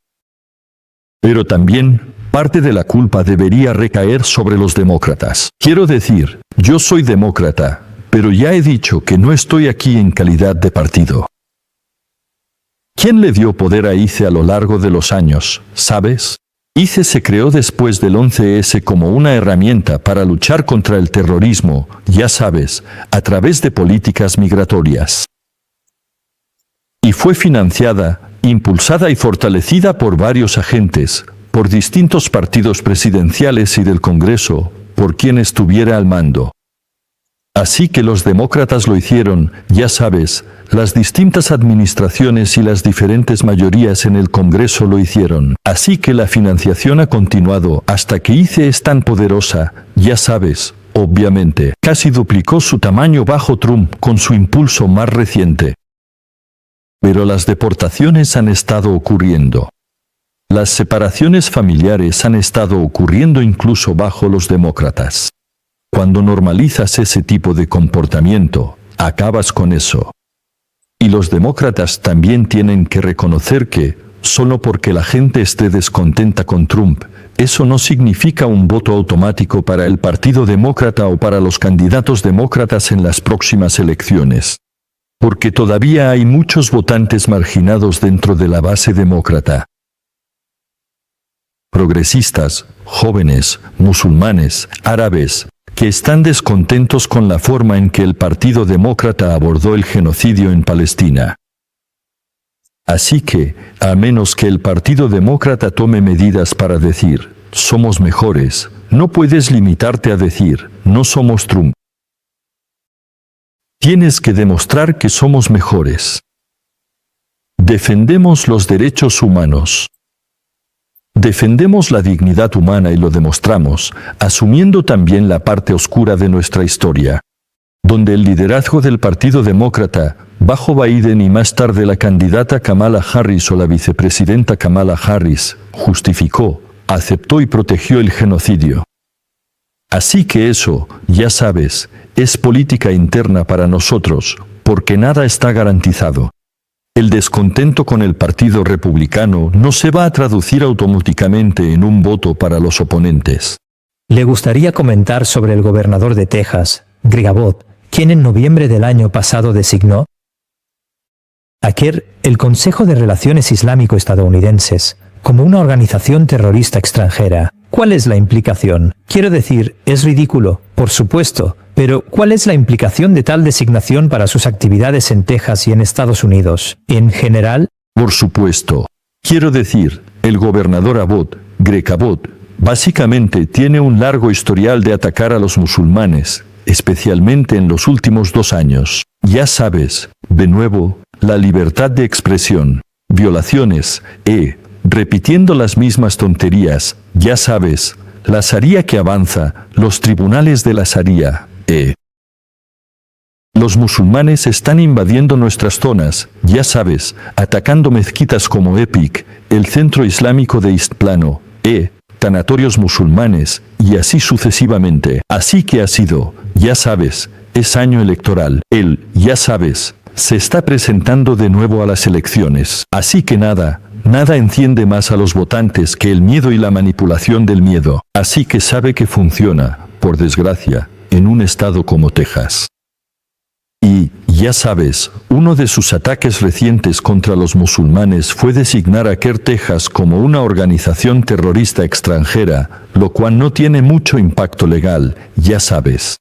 Pero también, parte de la culpa debería recaer sobre los demócratas. Quiero decir, yo soy demócrata, pero ya he dicho que no estoy aquí en calidad de partido. ¿Quién le dio poder a ICE a lo largo de los años, sabes? ICE se creó después del 11S como una herramienta para luchar contra el terrorismo, ya sabes, a través de políticas migratorias. Y fue financiada, impulsada y fortalecida por varios agentes, por distintos partidos presidenciales y del Congreso, por quien estuviera al mando. Así que los demócratas lo hicieron, ya sabes, las distintas administraciones y las diferentes mayorías en el Congreso lo hicieron. Así que la financiación ha continuado hasta que ICE es tan poderosa, ya sabes, obviamente, casi duplicó su tamaño bajo Trump con su impulso más reciente. Pero las deportaciones han estado ocurriendo. Las separaciones familiares han estado ocurriendo incluso bajo los demócratas. Cuando normalizas ese tipo de comportamiento, acabas con eso. Y los demócratas también tienen que reconocer que, solo porque la gente esté descontenta con Trump, eso no significa un voto automático para el Partido Demócrata o para los candidatos demócratas en las próximas elecciones. Porque todavía hay muchos votantes marginados dentro de la base demócrata. Progresistas, jóvenes, musulmanes, árabes, que están descontentos con la forma en que el Partido Demócrata abordó el genocidio en Palestina. Así que, a menos que el Partido Demócrata tome medidas para decir, somos mejores, no puedes limitarte a decir, no somos Trump. Tienes que demostrar que somos mejores. Defendemos los derechos humanos. Defendemos la dignidad humana y lo demostramos, asumiendo también la parte oscura de nuestra historia, donde el liderazgo del Partido Demócrata, bajo Biden y más tarde la candidata Kamala Harris o la vicepresidenta Kamala Harris, justificó, aceptó y protegió el genocidio. Así que eso, ya sabes, es política interna para nosotros, porque nada está garantizado. El descontento con el Partido Republicano no se va a traducir automáticamente en un voto para los oponentes. Le gustaría comentar sobre el gobernador de Texas, Greg Abbott, quien en noviembre del año pasado designó a CAIR, el Consejo de Relaciones Islámico-Estadounidenses, como una organización terrorista extranjera. ¿Cuál es la implicación? Quiero decir, es ridículo, por supuesto, pero ¿cuál es la implicación de tal designación para sus actividades en Texas y en Estados Unidos, en general? Por supuesto. Quiero decir, el gobernador Abbott, Greg Abbott, básicamente tiene un largo historial de atacar a los musulmanes, especialmente en los últimos 2 años. Ya sabes, de nuevo, la libertad de expresión, violaciones, repitiendo las mismas tonterías, ya sabes, la Sharia que avanza, los tribunales de la Sharia, Los musulmanes están invadiendo nuestras zonas, ya sabes, atacando mezquitas como Epic, el centro islámico de East Plano, tanatorios musulmanes, y así sucesivamente. Así que ha sido, ya sabes, es año electoral. Ya sabes, se está presentando de nuevo a las elecciones. Así que nada enciende más a los votantes que el miedo y la manipulación del miedo. Así que sabe que funciona, por desgracia, en un estado como Texas. Y, ya sabes, uno de sus ataques recientes contra los musulmanes fue designar a CAIR Texas como una organización terrorista extranjera, lo cual no tiene mucho impacto legal, ya sabes.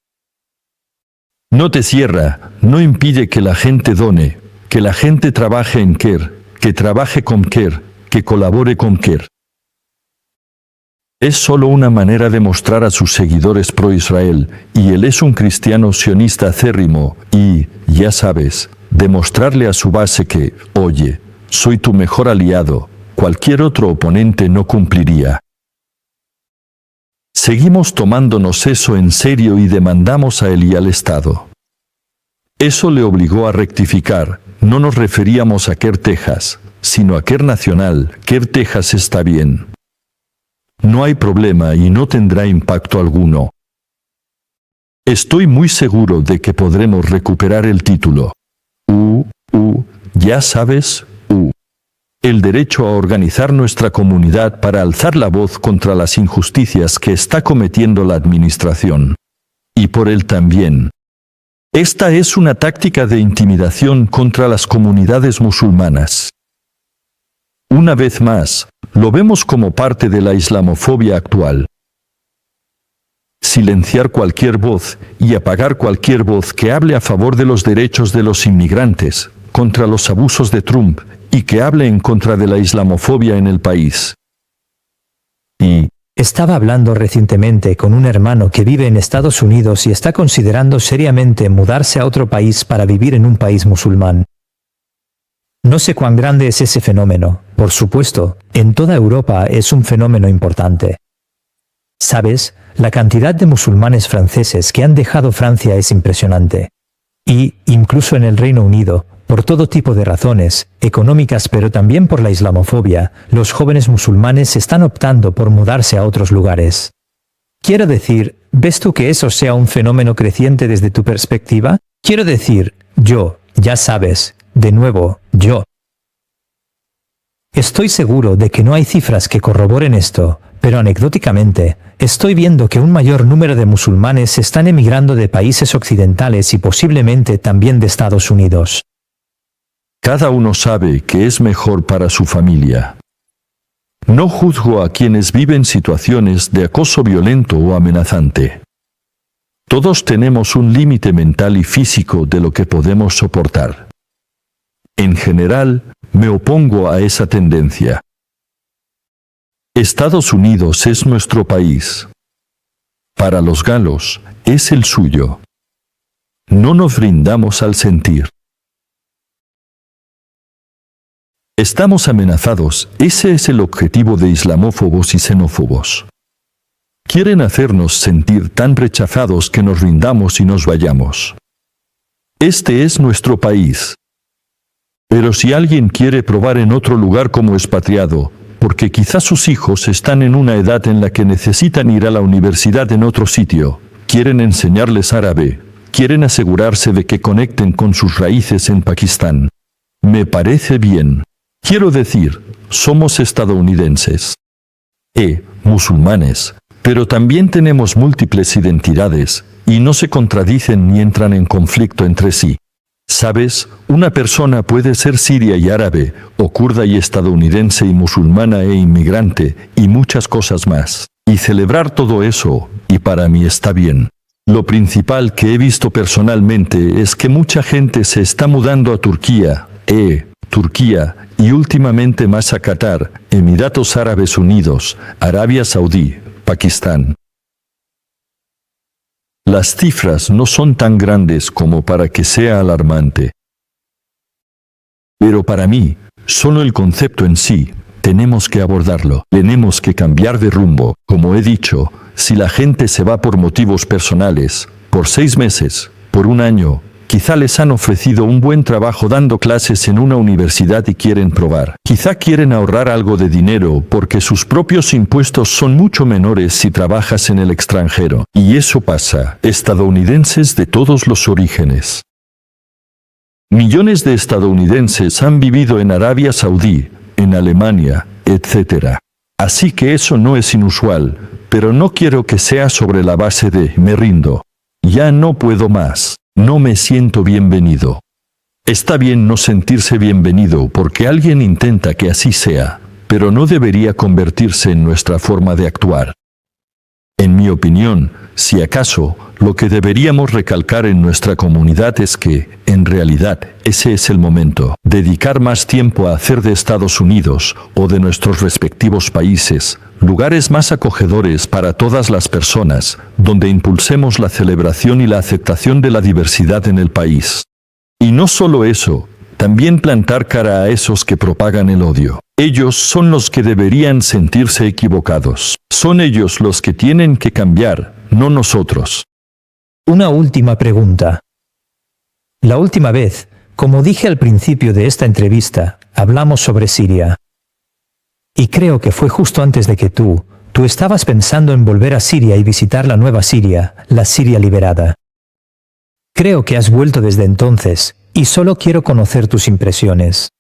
No te cierra, no impide que la gente done, que la gente trabaje en CAIR, que trabaje con CAIR, que colabore con CAIR. Es solo una manera de mostrar a sus seguidores pro-Israel, y él es un cristiano sionista acérrimo, y, ya sabes, demostrarle a su base que, oye, soy tu mejor aliado, cualquier otro oponente no cumpliría. Seguimos tomándonos eso en serio y demandamos a él y al Estado. Eso le obligó a rectificar, no nos referíamos a CAIR Texas, sino a CAIR Nacional. CAIR Texas está bien. No hay problema y no tendrá impacto alguno. Estoy muy seguro de que podremos recuperar el título. Ya sabes, el derecho a organizar nuestra comunidad para alzar la voz contra las injusticias que está cometiendo la administración. Y por él también. Esta es una táctica de intimidación contra las comunidades musulmanas. Una vez más, lo vemos como parte de la islamofobia actual. Silenciar cualquier voz y apagar cualquier voz que hable a favor de los derechos de los inmigrantes, contra los abusos de Trump, y que hable en contra de la islamofobia en el país. Y estaba hablando recientemente con un hermano que vive en Estados Unidos y está considerando seriamente mudarse a otro país para vivir en un país musulmán. No sé cuán grande es ese fenómeno, por supuesto, en toda Europa es un fenómeno importante. ¿Sabes? La cantidad de musulmanes franceses que han dejado Francia es impresionante. Y, incluso en el Reino Unido, por todo tipo de razones, económicas pero también por la islamofobia, los jóvenes musulmanes están optando por mudarse a otros lugares. Quiero decir, ¿ves tú que eso sea un fenómeno creciente desde tu perspectiva? Quiero decir, ya sabes, de nuevo, yo. Estoy seguro de que no hay cifras que corroboren esto, pero anecdóticamente, estoy viendo que un mayor número de musulmanes están emigrando de países occidentales y posiblemente también de Estados Unidos. Cada uno sabe que es mejor para su familia. No juzgo a quienes viven situaciones de acoso violento o amenazante. Todos tenemos un límite mental y físico de lo que podemos soportar. En general, me opongo a esa tendencia. Estados Unidos es nuestro país. Para los galos, es el suyo. No nos rindamos al sentir. Estamos amenazados, ese es el objetivo de islamófobos y xenófobos. Quieren hacernos sentir tan rechazados que nos rindamos y nos vayamos. Este es nuestro país. Pero si alguien quiere probar en otro lugar como expatriado, porque quizás sus hijos están en una edad en la que necesitan ir a la universidad en otro sitio, quieren enseñarles árabe, quieren asegurarse de que conecten con sus raíces en Pakistán. Me parece bien. Quiero decir, somos estadounidenses. Musulmanes, pero también tenemos múltiples identidades, y no se contradicen ni entran en conflicto entre sí. ¿Sabes? Una persona puede ser siria y árabe, o kurda y estadounidense y musulmana e inmigrante, y muchas cosas más. Y celebrar todo eso, y para mí está bien. Lo principal que he visto personalmente es que mucha gente se está mudando a Turquía, y últimamente más a Qatar, Emiratos Árabes Unidos, Arabia Saudí, Pakistán. Las cifras no son tan grandes como para que sea alarmante. Pero para mí, solo el concepto en sí, tenemos que abordarlo. Tenemos que cambiar de rumbo. Como he dicho, si la gente se va por motivos personales, por 6 meses, por un año, quizá les han ofrecido un buen trabajo dando clases en una universidad y quieren probar. Quizá quieren ahorrar algo de dinero porque sus propios impuestos son mucho menores si trabajas en el extranjero. Y eso pasa. Estadounidenses de todos los orígenes. Millones de estadounidenses han vivido en Arabia Saudí, en Alemania, etc. Así que eso no es inusual, pero no quiero que sea sobre la base de me rindo. Ya no puedo más. No me siento bienvenido. Está bien no sentirse bienvenido porque alguien intenta que así sea, pero no debería convertirse en nuestra forma de actuar. En mi opinión, si acaso, lo que deberíamos recalcar en nuestra comunidad es que, en realidad, ese es el momento. Dedicar más tiempo a hacer de Estados Unidos, o de nuestros respectivos países, lugares más acogedores para todas las personas, donde impulsemos la celebración y la aceptación de la diversidad en el país. Y no solo eso, también plantar cara a esos que propagan el odio. Ellos son los que deberían sentirse equivocados. Son ellos los que tienen que cambiar, no nosotros. Una última pregunta. La última vez, como dije al principio de esta entrevista, hablamos sobre Siria. Y creo que fue justo antes de que tú estabas pensando en volver a Siria y visitar la nueva Siria, la Siria liberada. Creo que has vuelto desde entonces, y solo quiero conocer tus impresiones.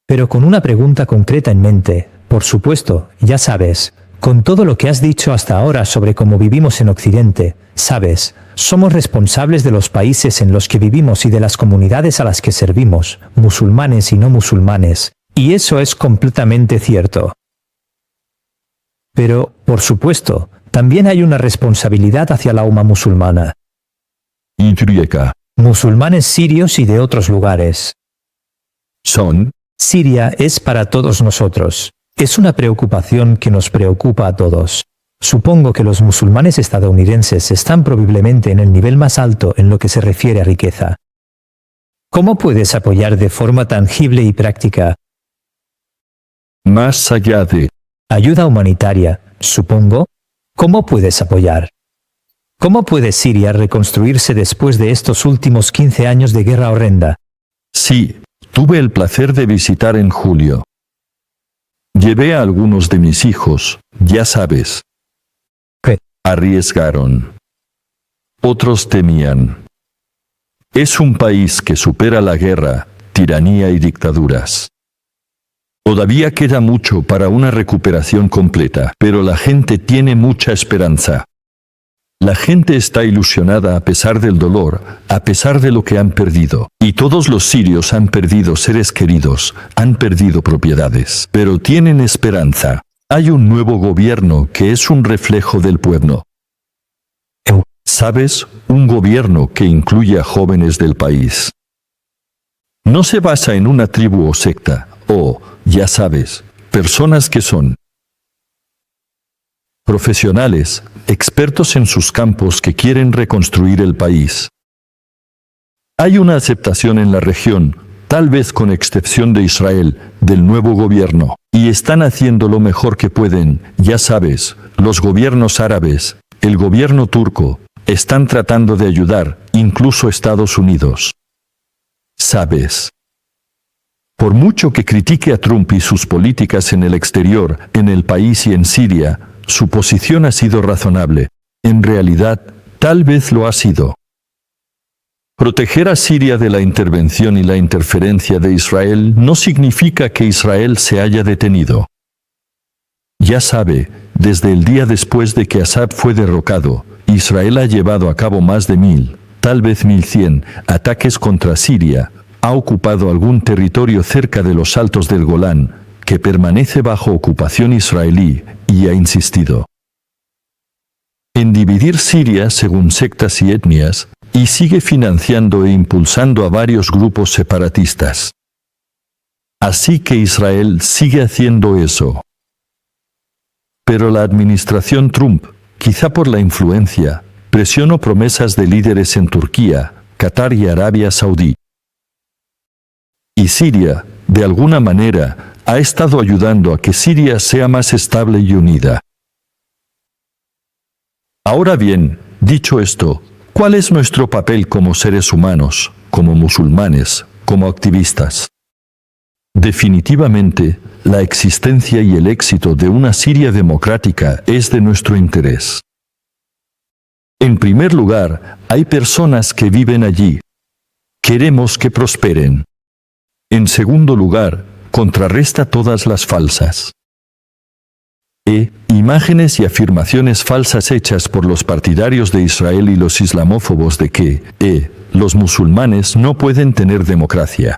Pero con una pregunta concreta en mente, por supuesto, ya sabes, con todo lo que has dicho hasta ahora sobre cómo vivimos en Occidente, sabes, somos responsables de los países en los que vivimos y de las comunidades a las que servimos, musulmanes y no musulmanes, y eso es completamente cierto. Pero, por supuesto, también hay una responsabilidad hacia la umma musulmana. Musulmanes sirios y de otros lugares. Siria es para todos nosotros. Es una preocupación que nos preocupa a todos. Supongo que los musulmanes estadounidenses están probablemente en el nivel más alto en lo que se refiere a riqueza. ¿Cómo puedes apoyar de forma tangible y práctica? Más allá de ayuda humanitaria, supongo. ¿Cómo puedes apoyar? ¿Cómo puede Siria reconstruirse después de estos últimos 15 años de guerra horrenda? Sí, tuve el placer de visitar en julio. Llevé a algunos de mis hijos, ya sabes. ¿Qué? Arriesgaron. Otros temían. Es un país que supera la guerra, tiranía y dictaduras. Todavía queda mucho para una recuperación completa, pero la gente tiene mucha esperanza. La gente está ilusionada a pesar del dolor, a pesar de lo que han perdido. Y todos los sirios han perdido seres queridos, han perdido propiedades, pero tienen esperanza. Hay un nuevo gobierno que es un reflejo del pueblo. ¿Sabes? Un gobierno que incluye a jóvenes del país. No se basa en una tribu o secta, o, ya sabes, personas que son profesionales, expertos en sus campos que quieren reconstruir el país. Hay una aceptación en la región, tal vez con excepción de Israel, del nuevo gobierno, y están haciendo lo mejor que pueden, ya sabes, los gobiernos árabes, el gobierno turco, están tratando de ayudar, incluso Estados Unidos. ¿Sabes? Por mucho que critique a Trump y sus políticas en el exterior, en el país y en Siria, su posición ha sido razonable. En realidad, tal vez lo ha sido. Proteger a Siria de la intervención y la interferencia de Israel no significa que Israel se haya detenido. Ya sabe, desde el día después de que Assad fue derrocado, Israel ha llevado a cabo más de 1000, tal vez 1100, ataques contra Siria, ha ocupado algún territorio cerca de los Altos del Golán, que permanece bajo ocupación israelí, y ha insistido en dividir Siria según sectas y etnias, y sigue financiando e impulsando a varios grupos separatistas. Así que Israel sigue haciendo eso. Pero la administración Trump, quizá por la influencia, presionó promesas de líderes en Turquía, Qatar y Arabia Saudí. Y Siria, de alguna manera, ha estado ayudando a que Siria sea más estable y unida. Ahora bien, dicho esto, ¿cuál es nuestro papel como seres humanos, como musulmanes, como activistas? Definitivamente, la existencia y el éxito de una Siria democrática es de nuestro interés. En primer lugar, hay personas que viven allí. Queremos que prosperen. En segundo lugar, contrarresta todas las falsas imágenes y afirmaciones falsas hechas por los partidarios de Israel y los islamófobos de que los musulmanes no pueden tener democracia.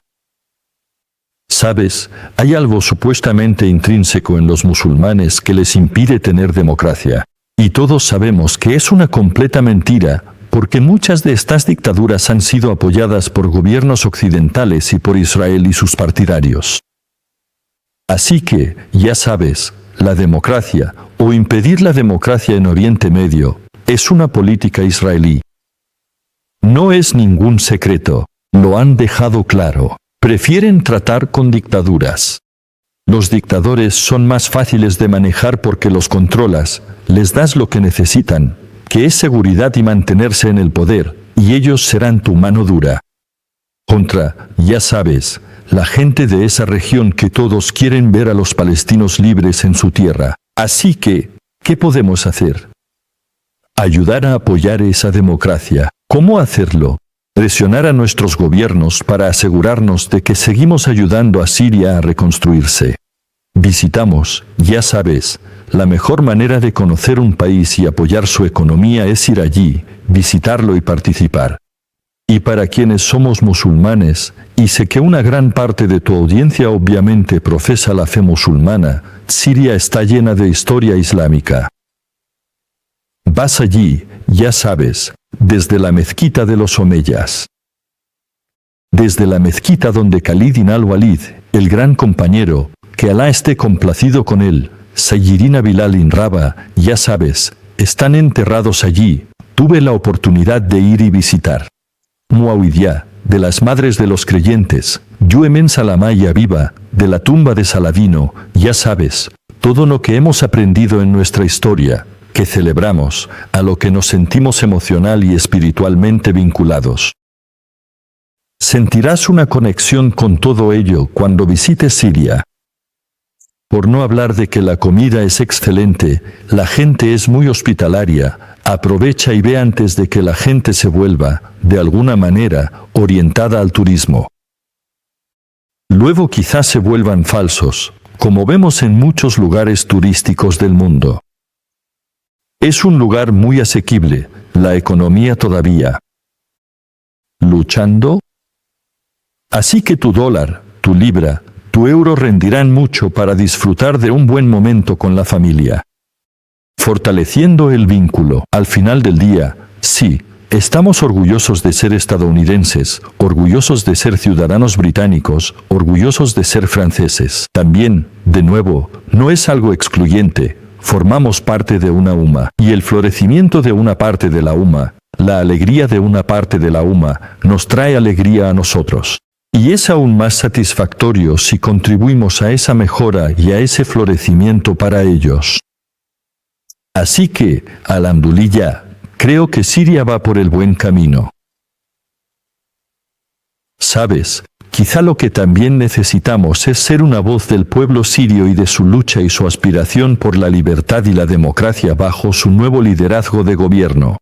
¿Sabes? Hay algo supuestamente intrínseco en los musulmanes que les impide tener democracia. Y todos sabemos que es una completa mentira, porque muchas de estas dictaduras han sido apoyadas por gobiernos occidentales y por Israel y sus partidarios. Así que, ya sabes, la democracia, o impedir la democracia en Oriente Medio, es una política israelí. No es ningún secreto, lo han dejado claro. Prefieren tratar con dictaduras. Los dictadores son más fáciles de manejar porque los controlas, les das lo que necesitan, que es seguridad y mantenerse en el poder, y ellos serán tu mano dura. Contra, ya sabes, la gente de esa región que todos quieren ver a los palestinos libres en su tierra. Así que, ¿qué podemos hacer? Ayudar a apoyar esa democracia. ¿Cómo hacerlo? Presionar a nuestros gobiernos para asegurarnos de que seguimos ayudando a Siria a reconstruirse. Visitamos, ya sabes, la mejor manera de conocer un país y apoyar su economía es ir allí, visitarlo y participar. Y para quienes somos musulmanes, y sé que una gran parte de tu audiencia obviamente profesa la fe musulmana, Siria está llena de historia islámica. Vas allí, ya sabes, desde la mezquita de los Omeyas. Desde la mezquita donde Khalid ibn al-Walid, el gran compañero, que Alá esté complacido con él, Sayyidina Bilal ibn Rabah, ya sabes, están enterrados allí. Tuve la oportunidad de ir y visitar. Muawiyah, de las madres de los creyentes, Yuemen Salamá y Abiba, de la tumba de Saladino, ya sabes, todo lo que hemos aprendido en nuestra historia, que celebramos, a lo que nos sentimos emocional y espiritualmente vinculados. Sentirás una conexión con todo ello cuando visites Siria. Por no hablar de que la comida es excelente, la gente es muy hospitalaria, aprovecha y ve antes de que la gente se vuelva, de alguna manera, orientada al turismo. Luego quizás se vuelvan falsos, como vemos en muchos lugares turísticos del mundo. Es un lugar muy asequible, la economía todavía luchando. Así que tu dólar, tu libra, tu euro rendirán mucho para disfrutar de un buen momento con la familia. Fortaleciendo el vínculo. Al final del día, sí, estamos orgullosos de ser estadounidenses, orgullosos de ser ciudadanos británicos, orgullosos de ser franceses. También, de nuevo, no es algo excluyente, formamos parte de una UMA, y el florecimiento de una parte de la UMA, la alegría de una parte de la UMA, nos trae alegría a nosotros. Y es aún más satisfactorio si contribuimos a esa mejora y a ese florecimiento para ellos. Así que, alhamdulillah, creo que Siria va por el buen camino. ¿Sabes? Quizá lo que también necesitamos es ser una voz del pueblo sirio y de su lucha y su aspiración por la libertad y la democracia bajo su nuevo liderazgo de gobierno.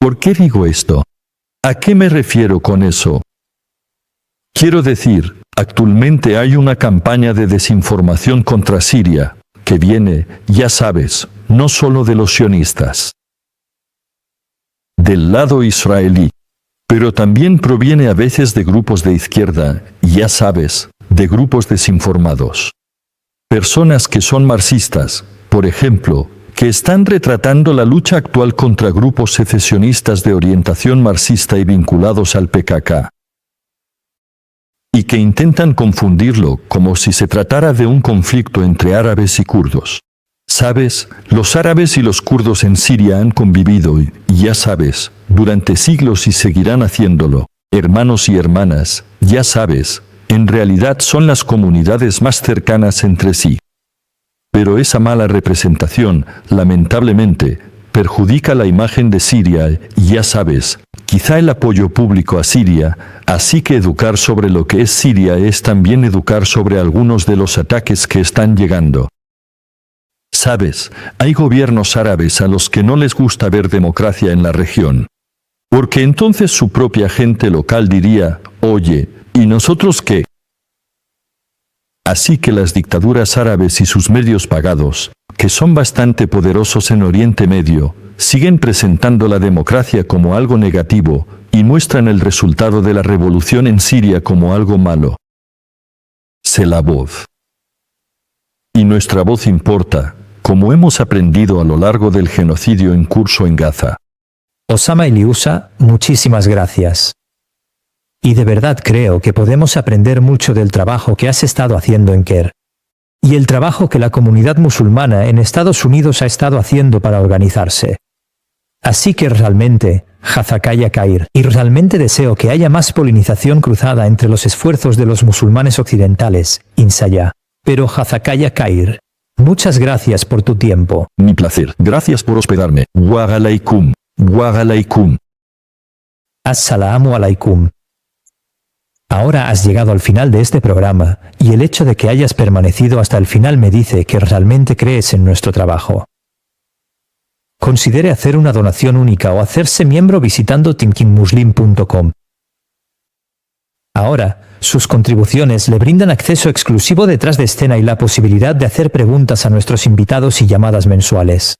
¿Por qué digo esto? ¿A qué me refiero con eso? Quiero decir, actualmente hay una campaña de desinformación contra Siria, que viene, ya sabes, no solo de los sionistas, del lado israelí, pero también proviene a veces de grupos de izquierda, ya sabes, de grupos desinformados. Personas que son marxistas, por ejemplo, que están retratando la lucha actual contra grupos secesionistas de orientación marxista y vinculados al PKK. Y que intentan confundirlo como si se tratara de un conflicto entre árabes y kurdos. Sabes, los árabes y los kurdos en Siria han convivido y, ya sabes, durante siglos y seguirán haciéndolo. Hermanos y hermanas, ya sabes, en realidad son las comunidades más cercanas entre sí. Pero esa mala representación, lamentablemente, perjudica la imagen de Siria y ya sabes, quizá el apoyo público a Siria, así que educar sobre lo que es Siria es también educar sobre algunos de los ataques que están llegando. Sabes, hay gobiernos árabes a los que no les gusta ver democracia en la región. Porque entonces su propia gente local diría, oye, ¿y nosotros qué? Así que las dictaduras árabes y sus medios pagados, que son bastante poderosos en Oriente Medio, siguen presentando la democracia como algo negativo y muestran el resultado de la revolución en Siria como algo malo. Sé la voz. Y nuestra voz importa, como hemos aprendido a lo largo del genocidio en curso en Gaza. Osama Eliusa, muchísimas gracias. Y de verdad creo que podemos aprender mucho del trabajo que has estado haciendo en Caire. Y el trabajo que la comunidad musulmana en Estados Unidos ha estado haciendo para organizarse. Así que realmente, Hazakaya Caire, y realmente deseo que haya más polinización cruzada entre los esfuerzos de los musulmanes occidentales, Inshallah. Pero Hazakaya Caire, muchas gracias por tu tiempo. Mi placer. Gracias por hospedarme. Wa alaikum. Wa alaikum. As-salamu alaikum. Ahora has llegado al final de este programa, y el hecho de que hayas permanecido hasta el final me dice que realmente crees en nuestro trabajo. Considere hacer una donación única o hacerse miembro visitando tinkinmuslim.com. Ahora, sus contribuciones le brindan acceso exclusivo detrás de escena y la posibilidad de hacer preguntas a nuestros invitados y llamadas mensuales.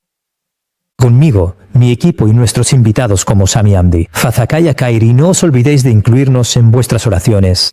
Conmigo, mi equipo y nuestros invitados como Sami Hamdi, Hazakaya Caire, y no os olvidéis de incluirnos en vuestras oraciones.